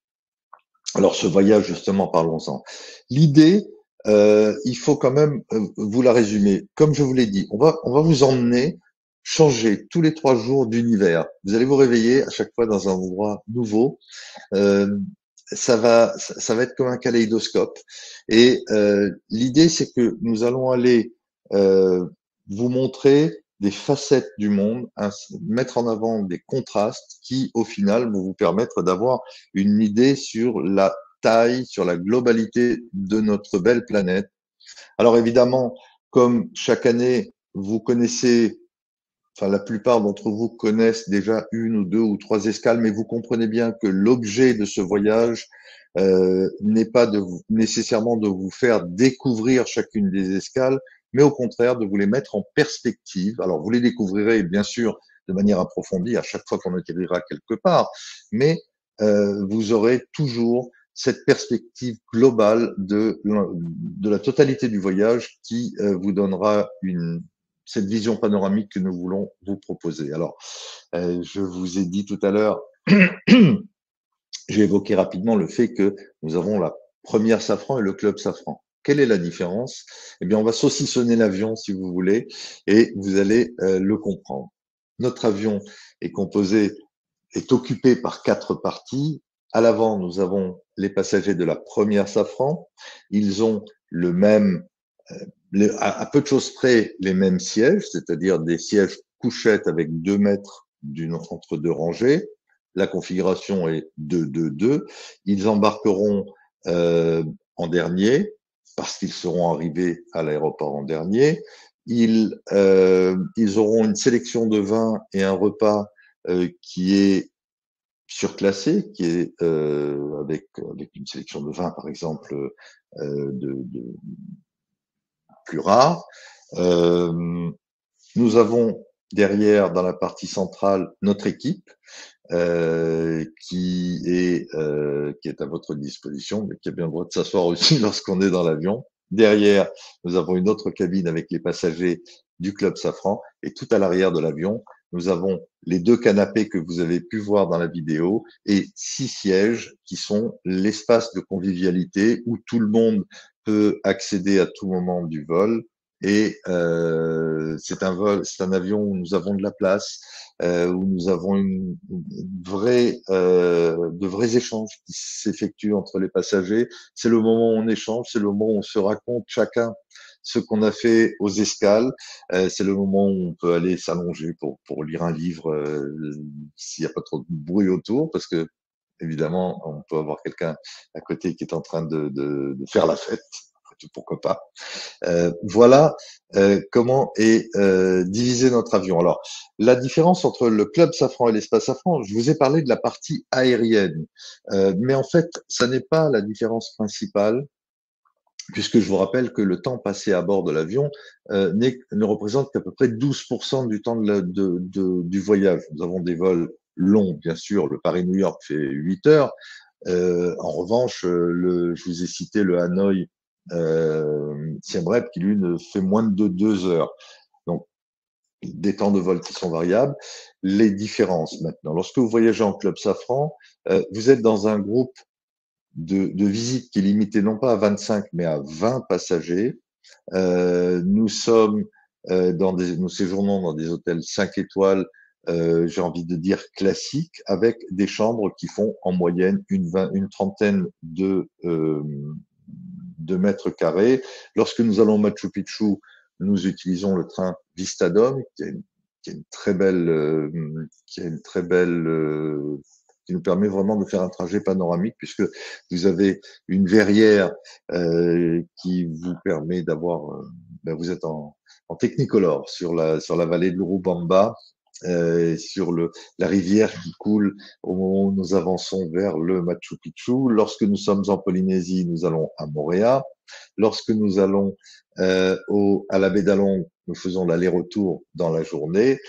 Alors ce voyage, justement, parlons-en. L'idée, il faut quand même vous la résumer. Comme je vous l'ai dit, on va vous emmener changer tous les 3 jours d'univers. Vous allez vous réveiller à chaque fois dans un endroit nouveau. Ça va être comme un kaléidoscope. Et l'idée, c'est que nous allons aller vous montrer des facettes du monde, mettre en avant des contrastes qui, au final, vont vous permettre d'avoir une idée sur la taille, sur la globalité de notre belle planète. Alors évidemment, comme chaque année, vous connaissez, enfin la plupart d'entre vous connaissent déjà 1 ou 2 ou 3 escales, mais vous comprenez bien que l'objet de ce voyage n'est pas nécessairement de vous faire découvrir chacune des escales, mais au contraire de vous les mettre en perspective. Alors vous les découvrirez bien sûr de manière approfondie à chaque fois qu'on atterrira quelque part, mais vous aurez toujours cette perspective globale de la totalité du voyage qui vous donnera cette vision panoramique que nous voulons vous proposer. Alors, je vous ai dit tout à l'heure, j'ai évoqué rapidement le fait que nous avons la première Safran et le club Safran. Quelle est la différence? Eh bien, on va saucissonner l'avion, si vous voulez, et vous allez le comprendre. Notre avion est occupé par 4 parties. À l'avant, nous avons les passagers de la première Safran. Ils ont le même, à peu de choses près, les mêmes sièges, c'est-à-dire des sièges couchettes avec 2 mètres entre 2 rangées. La configuration est 2-2-2. Ils embarqueront en dernier parce qu'ils seront arrivés à l'aéroport en dernier. Ils auront une sélection de vins et un repas qui est surclassé, qui est avec une sélection de vins, par exemple, plus rare. Nous avons derrière, dans la partie centrale, notre équipe qui est à votre disposition, mais qui a bien le droit de s'asseoir aussi lorsqu'on est dans l'avion. Derrière, nous avons une autre cabine avec les passagers du Club Safran, et tout à l'arrière de l'avion, nous avons les 2 canapés que vous avez pu voir dans la vidéo et 6 sièges qui sont l'espace de convivialité où tout le monde peut accéder à tout moment du vol. Et c'est un avion où nous avons de la place, où nous avons de vrais échanges qui s'effectuent entre les passagers. C'est le moment où on échange, c'est le moment où on se raconte chacun ce qu'on a fait aux escales. C'est le moment où on peut aller s'allonger pour lire un livre s'il n'y a pas trop de bruit autour, parce que évidemment, on peut avoir quelqu'un à côté qui est en train de faire la fête. Pourquoi pas. Voilà comment est divisé notre avion. Alors, la différence entre le Club Safran et l'Espace Safran, je vous ai parlé de la partie aérienne, mais en fait, ça n'est pas la différence principale, puisque je vous rappelle que le temps passé à bord de l'avion ne représente qu'à peu près 12% du temps du voyage. Nous avons des vols longs, bien sûr, le Paris-New York fait 8 heures. En revanche, je vous ai cité le Hanoï Siem Reap qui lui ne fait moins de 2 heures. Donc des temps de vol qui sont variables. Les différences maintenant. Lorsque vous voyagez en Club Safran, vous êtes dans un groupe de visite qui est limité non pas à 25 mais à 20 passagers. Nous séjournons dans des hôtels 5 étoiles, j'ai envie de dire classiques, avec des chambres qui font en moyenne une trentaine de mètres carrés. Lorsque nous allons au Machu Picchu, nous utilisons le train Vistadom, qui nous permet vraiment de faire un trajet panoramique, puisque vous avez une verrière qui vous permet d'avoir, vous êtes en Technicolor sur la vallée de l'Urubamba, sur la rivière qui coule au moment où nous avançons vers le Machu Picchu. Lorsque nous sommes en Polynésie, nous allons à Moorea. Lorsque nous allons à la baie d'Along, nous faisons l'aller-retour dans la journée.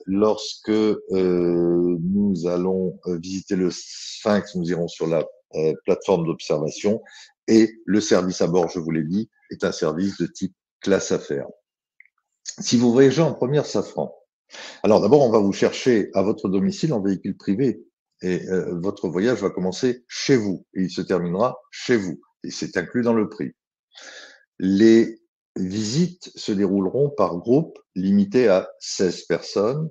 Lorsque nous allons visiter le Sphinx, nous irons sur la plateforme d'observation. Et le service à bord, je vous l'ai dit, est un service de type classe affaires. Si vous voyagez en première Safran, alors d'abord, on va vous chercher à votre domicile en véhicule privé et votre voyage va commencer chez vous et il se terminera chez vous et c'est inclus dans le prix. Les visites se dérouleront par groupe limité à 16 personnes.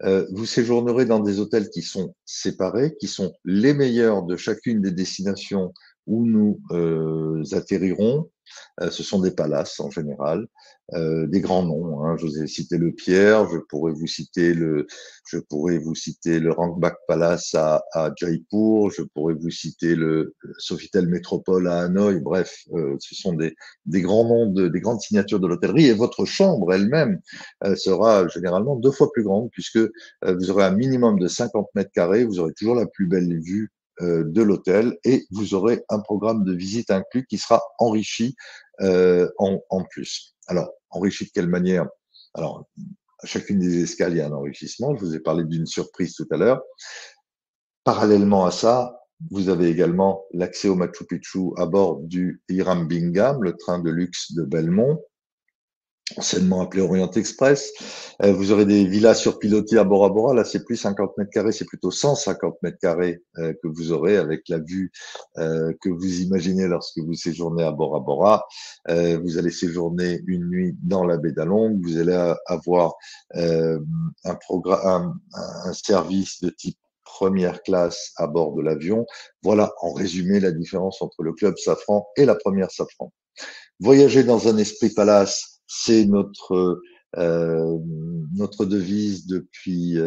Vous séjournerez dans des hôtels qui sont séparés, qui sont les meilleurs de chacune des destinations où nous atterrirons. Ce sont des palaces en général, des grands noms. Hein. Je vous ai cité le Pierre, je pourrais vous citer le Rangback Palace à Jaipur, je pourrais vous citer le Sofitel Métropole à Hanoï. Bref, ce sont des grands noms, des grandes signatures de l'hôtellerie. Et votre chambre elle-même sera généralement 2 fois plus grande, puisque vous aurez un minimum de 50 mètres carrés. Vous aurez toujours la plus belle vue de l'hôtel et vous aurez un programme de visite inclus qui sera enrichi en plus. Alors, enrichi de quelle manière? Alors, à chacune des escales, il y a un enrichissement. Je vous ai parlé d'une surprise tout à l'heure. Parallèlement à ça, vous avez également l'accès au Machu Picchu à bord du Hiram Bingham, le train de luxe de Belmont, anciennement appelé Orient Express. Vous aurez des villas surpilotées à Bora Bora. Là, c'est plus 50 mètres carrés, c'est plutôt 150 mètres carrés que vous aurez avec la vue que vous imaginez lorsque vous séjournez à Bora Bora. Vous allez séjourner une nuit dans la baie d'Along. Vous allez avoir un service de type première classe à bord de l'avion. Voilà, en résumé, la différence entre le Club Safran et la première Safran. Voyager dans un esprit palace, c'est notre devise depuis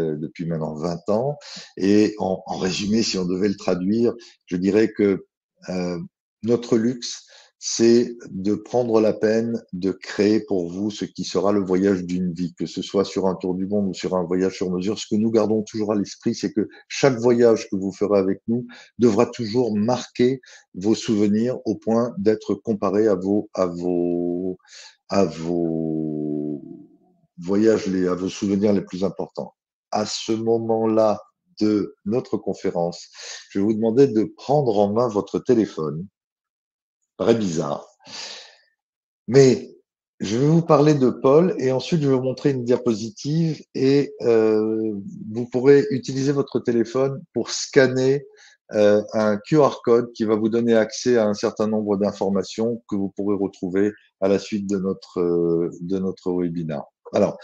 maintenant 20 ans. Et en résumé, si on devait le traduire, je dirais que notre luxe, c'est de prendre la peine de créer pour vous ce qui sera le voyage d'une vie, que ce soit sur un tour du monde ou sur un voyage sur mesure. Ce que nous gardons toujours à l'esprit, c'est que chaque voyage que vous ferez avec nous devra toujours marquer vos souvenirs au point d'être comparé à vos voyages, à vos souvenirs les plus importants. À ce moment-là de notre conférence, je vais vous demander de prendre en main votre téléphone. Très bizarre. Mais je vais vous parler de Paul et ensuite je vais vous montrer une diapositive et vous pourrez utiliser votre téléphone pour scanner un QR code qui va vous donner accès à un certain nombre d'informations que vous pourrez retrouver à la suite de notre webinaire. Alors,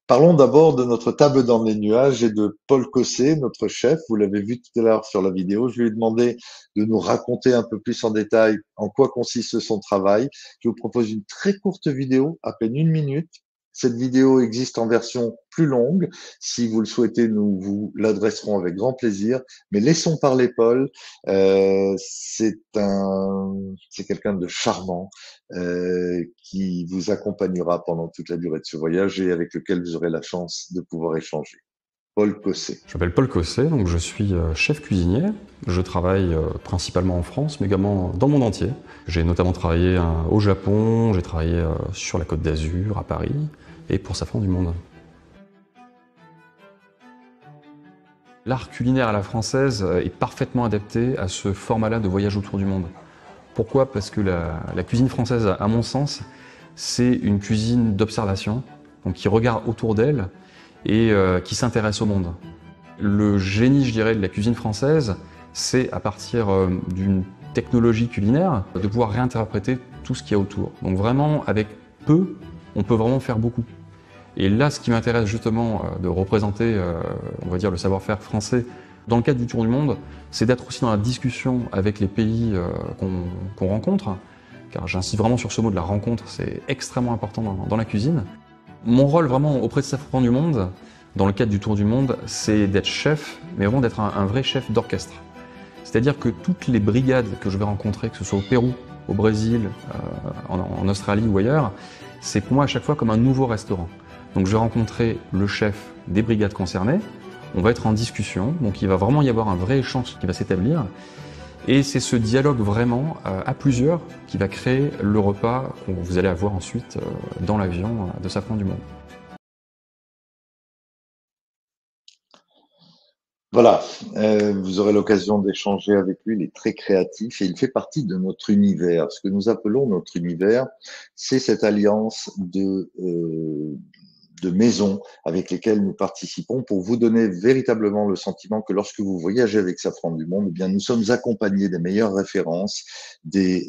Parlons d'abord de notre table dans les nuages et de Paul Cossé, notre chef. Vous l'avez vu tout à l'heure sur la vidéo. Je lui ai demandé de nous raconter un peu plus en détail en quoi consiste son travail. Je vous propose une très courte vidéo, à peine 1 minute. Cette vidéo existe en version plus longue. Si vous le souhaitez, nous vous l'adresserons avec grand plaisir. Mais laissons parler Paul. C'est quelqu'un de charmant qui vous accompagnera pendant toute la durée de ce voyage et avec lequel vous aurez la chance de pouvoir échanger. Paul Cossé. Je m'appelle Paul Cossé, donc je suis chef cuisinier. Je travaille principalement en France, mais également dans le monde entier. J'ai notamment travaillé au Japon, j'ai travaillé sur la Côte d'Azur, à Paris, et pour Safran du Monde. L'art culinaire à la française est parfaitement adapté à ce format-là de voyage autour du monde. Pourquoi? Parce que la cuisine française, à mon sens, c'est une cuisine d'observation, donc qui regarde autour d'elle et qui s'intéresse au monde. Le génie, je dirais, de la cuisine française, c'est à partir d'une technologie culinaire, de pouvoir réinterpréter tout ce qu'il y a autour. Donc vraiment, avec peu, on peut vraiment faire beaucoup. Et là, ce qui m'intéresse justement de représenter, on va dire, le savoir-faire français dans le cadre du Tour du Monde, c'est d'être aussi dans la discussion avec les pays qu'on rencontre, car j'insiste vraiment sur ce mot de la rencontre, c'est extrêmement important dans la cuisine. Mon rôle vraiment auprès de Safran du Monde, dans le cadre du Tour du Monde, c'est d'être chef, mais vraiment d'être un vrai chef d'orchestre. C'est-à-dire que toutes les brigades que je vais rencontrer, que ce soit au Pérou, au Brésil, en Australie ou ailleurs, c'est pour moi à chaque fois comme un nouveau restaurant. Donc je vais rencontrer le chef des brigades concernées, on va être en discussion, donc il va vraiment y avoir un vrai échange qui va s'établir. Et c'est ce dialogue vraiment à plusieurs qui va créer le repas que vous allez avoir ensuite dans l'avion de Safran du Monde. Voilà, vous aurez l'occasion d'échanger avec lui, il est très créatif et il fait partie de notre univers. Ce que nous appelons notre univers, c'est cette alliance de maisons avec lesquelles nous participons pour vous donner véritablement le sentiment que lorsque vous voyagez avec Safran du Monde, eh bien, nous sommes accompagnés des meilleures références, des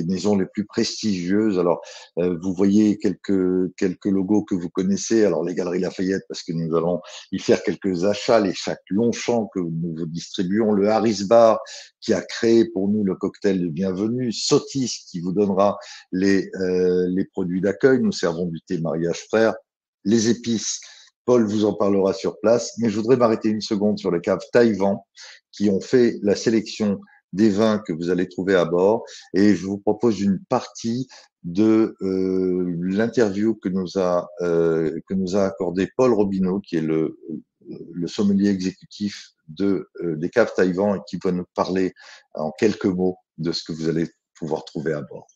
maisons les plus prestigieuses. Alors, vous voyez quelques logos que vous connaissez. Alors, les Galeries Lafayette, parce que nous allons y faire quelques achats, les Chacs Longchamp que nous vous distribuons, le Harris Bar qui a créé pour nous le cocktail de bienvenue, Sotis qui vous donnera les produits d'accueil. Nous servons du thé mariage frère. Les épices, Paul vous en parlera sur place, mais je voudrais m'arrêter 1 seconde sur les caves Taïwan qui ont fait la sélection des vins que vous allez trouver à bord et je vous propose une partie de l'interview que nous a accordé Paul Robineau, qui est le sommelier exécutif des caves Taïwan et qui va nous parler en quelques mots de ce que vous allez pouvoir trouver à bord.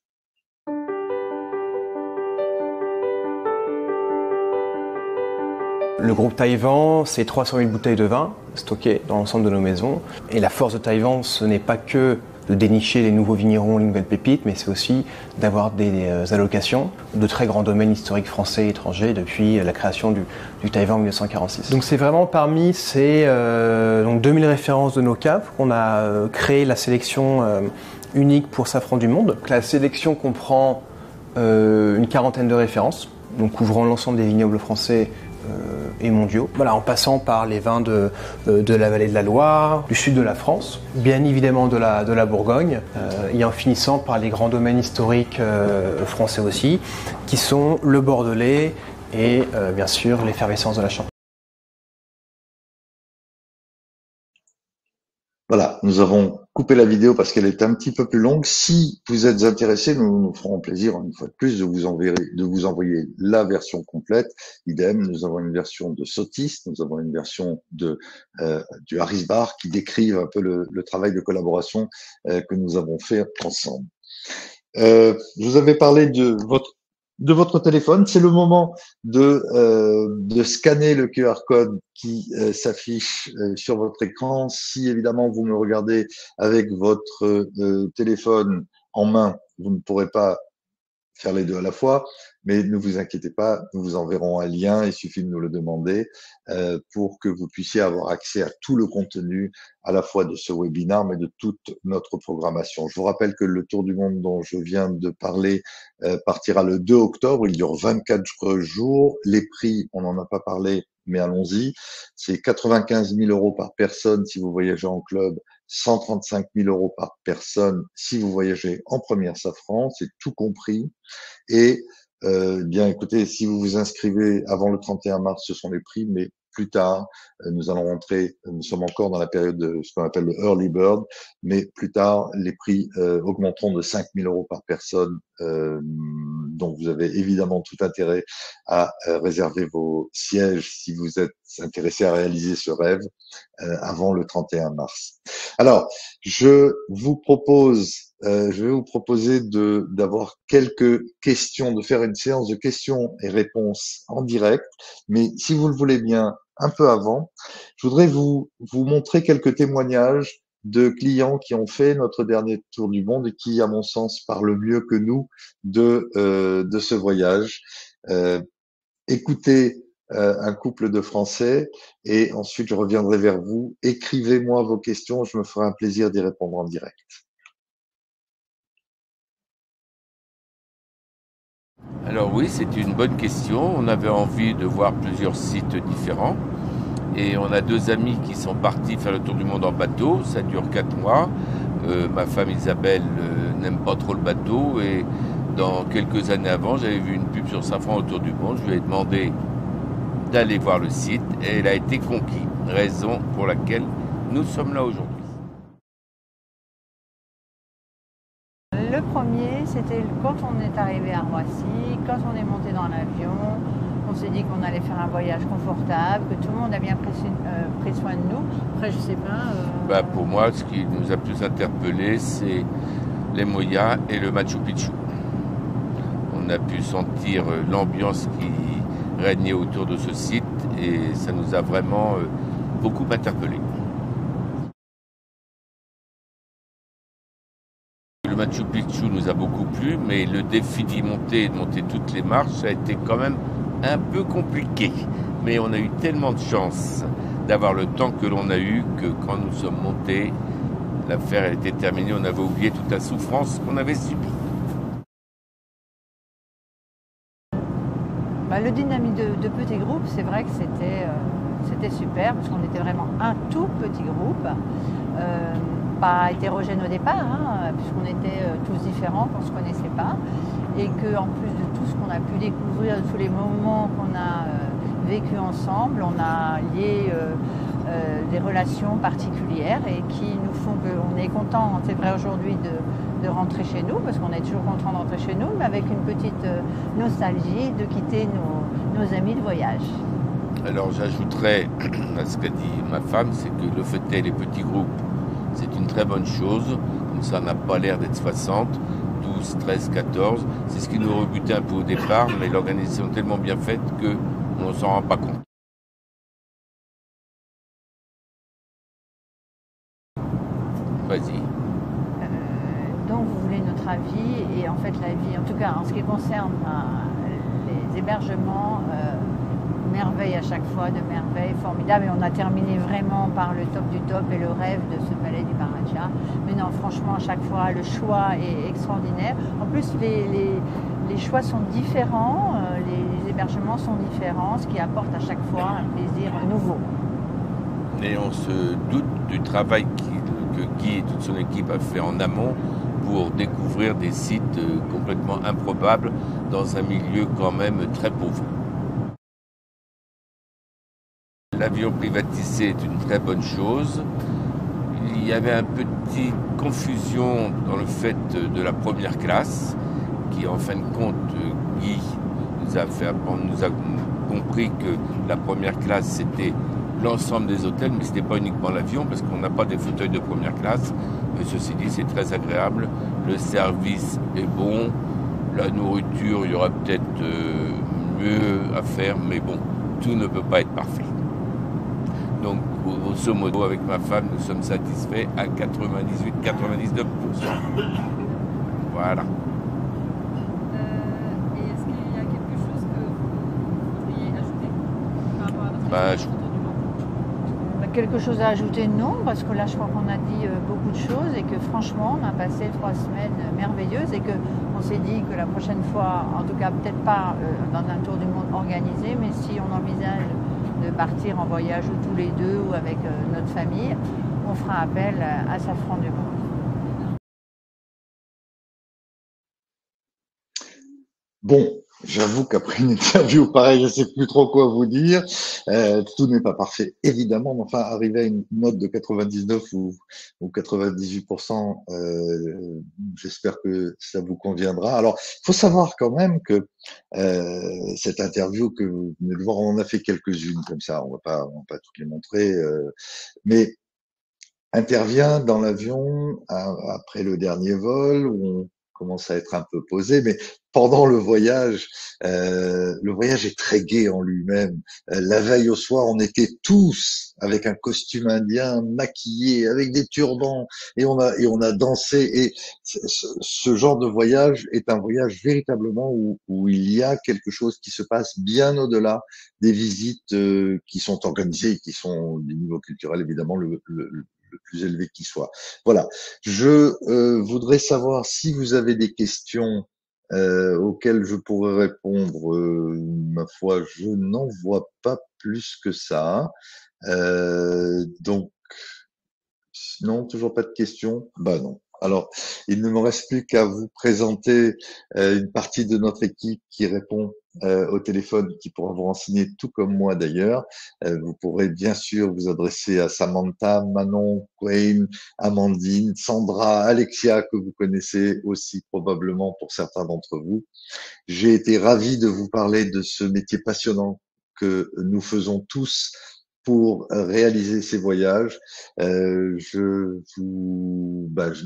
Le groupe Taïwan, c'est 300 000 bouteilles de vin stockées dans l'ensemble de nos maisons. Et la force de Taïwan, ce n'est pas que de dénicher les nouveaux vignerons, les nouvelles pépites, mais c'est aussi d'avoir des allocations de très grands domaines historiques français et étrangers depuis la création du Taïwan en 1946. Donc c'est vraiment parmi ces 2000 références de nos caves qu'on a créé la sélection unique pour Safran du Monde. La sélection comprend une quarantaine de références, donc couvrant l'ensemble des vignobles français et mondiaux. Voilà, en passant par les vins de la vallée de la Loire, du sud de la France, bien évidemment de la Bourgogne, et en finissant par les grands domaines historiques français aussi, qui sont le Bordelais et bien sûr l'effervescence de la Champagne. Voilà, nous avons coupé la vidéo parce qu'elle est un petit peu plus longue. Si vous êtes intéressé, nous nous ferons plaisir, une fois de plus, de vous envoyer la version complète. Idem, nous avons une version de Sotis, nous avons une version du Harris Bar qui décrivent un peu le travail de collaboration que nous avons fait ensemble. Je vous avais parlé de votre téléphone. C'est le moment de scanner le QR code qui s'affiche sur votre écran. Si évidemment vous me regardez avec votre téléphone en main, vous ne pourrez pas faire les deux à la fois, mais ne vous inquiétez pas, nous vous enverrons un lien, il suffit de nous le demander, pour que vous puissiez avoir accès à tout le contenu, à la fois de ce webinaire, mais de toute notre programmation. Je vous rappelle que le Tour du Monde dont je viens de parler partira le 2 octobre, il dure 24 jours. Les prix, on n'en a pas parlé, mais allons-y, c'est 95 000 € par personne si vous voyagez en club, 135 000 € par personne si vous voyagez en première Safran, c'est tout compris. Et bien écoutez, si vous vous inscrivez avant le 31 mars, ce sont les prix, mais plus tard, nous allons rentrer, nous sommes encore dans la période de ce qu'on appelle le early bird, mais plus tard, les prix augmenteront de 5 000 € par personne. Donc vous avez évidemment tout intérêt à réserver vos sièges si vous êtes intéressé à réaliser ce rêve avant le 31 mars. Alors, je vais vous proposer d'avoir quelques questions, de faire une séance de questions et réponses en direct. Mais si vous le voulez bien, un peu avant, je voudrais vous montrer quelques témoignages de clients qui ont fait notre dernier tour du monde et qui, à mon sens, parlent mieux que nous de ce voyage. Écoutez un couple de Français et ensuite je reviendrai vers vous. Écrivez-moi vos questions, je me ferai un plaisir d'y répondre en direct. Alors oui, c'est une bonne question. On avait envie de voir plusieurs sites différents. Et on a 2 amis qui sont partis faire le tour du monde en bateau. Ça dure 4 mois. Ma femme Isabelle n'aime pas trop le bateau. Et dans quelques années avant, j'avais vu une pub sur Safran au tour du monde. Je lui ai demandé d'aller voir le site. Et elle a été conquise. Raison pour laquelle nous sommes là aujourd'hui. Le premier, c'était quand on est arrivé à Roissy, quand on est monté dans l'avion, on s'est dit qu'on allait faire un voyage confortable, que tout le monde a bien pris soin de nous. Après, je sais pas... Pour moi, ce qui nous a plus interpellés, c'est les Moyas et le Machu Picchu. On a pu sentir l'ambiance qui régnait autour de ce site et ça nous a vraiment beaucoup interpellés. Le Machu Picchu nous a beaucoup plu, mais le défi d'y monter et de monter toutes les marches, ça a été quand même un peu compliqué. Mais on a eu tellement de chance d'avoir le temps que l'on a eu que quand nous sommes montés, l'affaire était terminée. On avait oublié toute la souffrance qu'on avait subie. Le dynamique de petits groupes, c'est vrai que c'était super parce qu'on était vraiment un tout petit groupe. Pas hétérogène au départ, puisqu'on était tous différents, qu'on ne se connaissait pas, et qu'en plus de tout ce qu'on a pu découvrir, de tous les moments qu'on a vécu ensemble, on a lié des relations particulières et qui nous font qu'on est content, c'est vrai aujourd'hui, de rentrer chez nous, parce qu'on est toujours content de rentrer chez nous, mais avec une petite nostalgie de quitter nos amis de voyage. Alors j'ajouterais à ce qu'a dit ma femme, c'est que le fait est les petits groupes, c'est une très bonne chose, comme ça n'a pas l'air d'être 60, 12, 13, 14. C'est ce qui nous rebutait un peu au départ, mais l'organisation est tellement bien faite qu'on ne s'en rend pas compte. Vas-y. Donc vous voulez notre avis, et en fait l'avis, en tout cas en ce qui concerne les hébergements, merveille à chaque fois, de merveilles formidables, et on a terminé vraiment par le top du top et le rêve de ce palais du Maharaja. Mais non, franchement, à chaque fois, le choix est extraordinaire. En plus, les choix sont différents, les hébergements sont différents, ce qui apporte à chaque fois un plaisir nouveau. Et on se doute du travail que Guy et toute son équipe a fait en amont pour découvrir des sites complètement improbables dans un milieu quand même très pauvre. L'avion privatisé est une très bonne chose. Il y avait un petit confusion dans le fait de la première classe, qui en fin de compte, Guy nous a compris que la première classe c'était l'ensemble des hôtels, mais ce n'était pas uniquement l'avion, parce qu'on n'a pas des fauteuils de première classe. Mais ceci dit, c'est très agréable. Le service est bon. La nourriture, il y aura peut-être mieux à faire, mais bon, tout ne peut pas être parfait. Donc, grosso modo, avec ma femme, nous sommes satisfaits à 98-99%. Voilà. dommage. Quelque chose à ajouter? Non, parce que là je crois qu'on a dit beaucoup de choses et que franchement on a passé 3 semaines merveilleuses et qu'on s'est dit que la prochaine fois, en tout cas peut-être pas dans un tour du monde organisé, mais si on envisage de partir en voyage tous les deux ou avec notre famille, on fera appel à Safran du Monde. Bon, j'avoue qu'après une interview pareille, je sais plus trop quoi vous dire. Tout n'est pas parfait, évidemment, mais enfin, arriver à une note de 99 ou 98%, j'espère que ça vous conviendra. Alors, il faut savoir quand même que cette interview que vous venez de voir, on en a fait quelques-unes comme ça, on va pas toutes les montrer, mais intervient dans l'avion après le dernier vol où on commence à être un peu posé, mais pendant le voyage est très gai en lui-même. La veille au soir, on était tous avec un costume indien, maquillés, avec des turbans, et on a dansé. Et ce genre de voyage est un voyage véritablement où il y a quelque chose qui se passe bien au-delà des visites qui sont organisées et qui sont du niveau culturel évidemment le plus élevé qui soit. Voilà. Je voudrais savoir si vous avez des questions auxquelles je pourrais répondre. Ma foi, je n'en vois pas plus que ça. Donc, non, toujours pas de questions? Bah non. Alors, il ne me reste plus qu'à vous présenter une partie de notre équipe qui répond au téléphone, qui pourra vous renseigner tout comme moi d'ailleurs. Vous pourrez bien sûr vous adresser à Samantha, Manon, Wayne, Amandine, Sandra, Alexia, que vous connaissez aussi probablement pour certains d'entre vous. J'ai été ravi de vous parler de ce métier passionnant que nous faisons tous pour réaliser ces voyages. Je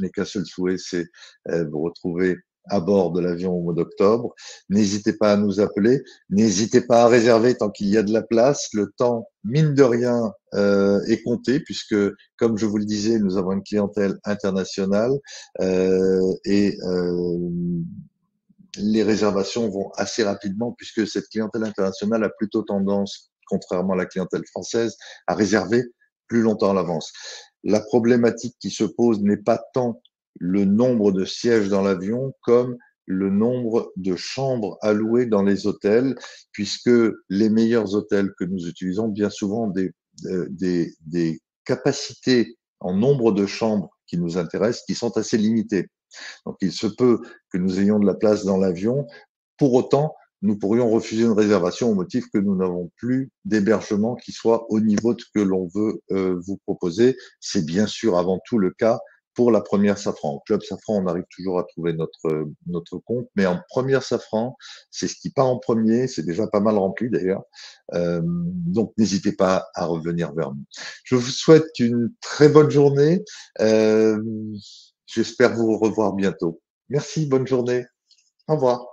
n'ai qu'un seul souhait, c'est vous retrouver à bord de l'avion au mois d'octobre. N'hésitez pas à nous appeler, n'hésitez pas à réserver tant qu'il y a de la place. Le temps, mine de rien, est compté puisque, comme je vous le disais, nous avons une clientèle internationale et les réservations vont assez rapidement puisque cette clientèle internationale a plutôt tendance, contrairement à la clientèle française, à réserver plus longtemps à l'avance. La problématique qui se pose n'est pas tant le nombre de sièges dans l'avion comme le nombre de chambres allouées dans les hôtels, puisque les meilleurs hôtels que nous utilisons bien souvent des capacités en nombre de chambres qui nous intéressent, qui sont assez limitées. Donc, il se peut que nous ayons de la place dans l'avion. Pour autant, nous pourrions refuser une réservation au motif que nous n'avons plus d'hébergement qui soit au niveau de ce que l'on veut vous proposer. C'est bien sûr avant tout le cas pour la première Safran. Au Club Safran, on arrive toujours à trouver notre compte, mais en première Safran, c'est ce qui part en premier. C'est déjà pas mal rempli d'ailleurs. Donc, n'hésitez pas à revenir vers nous. Je vous souhaite une très bonne journée. J'espère vous revoir bientôt. Merci, bonne journée. Au revoir.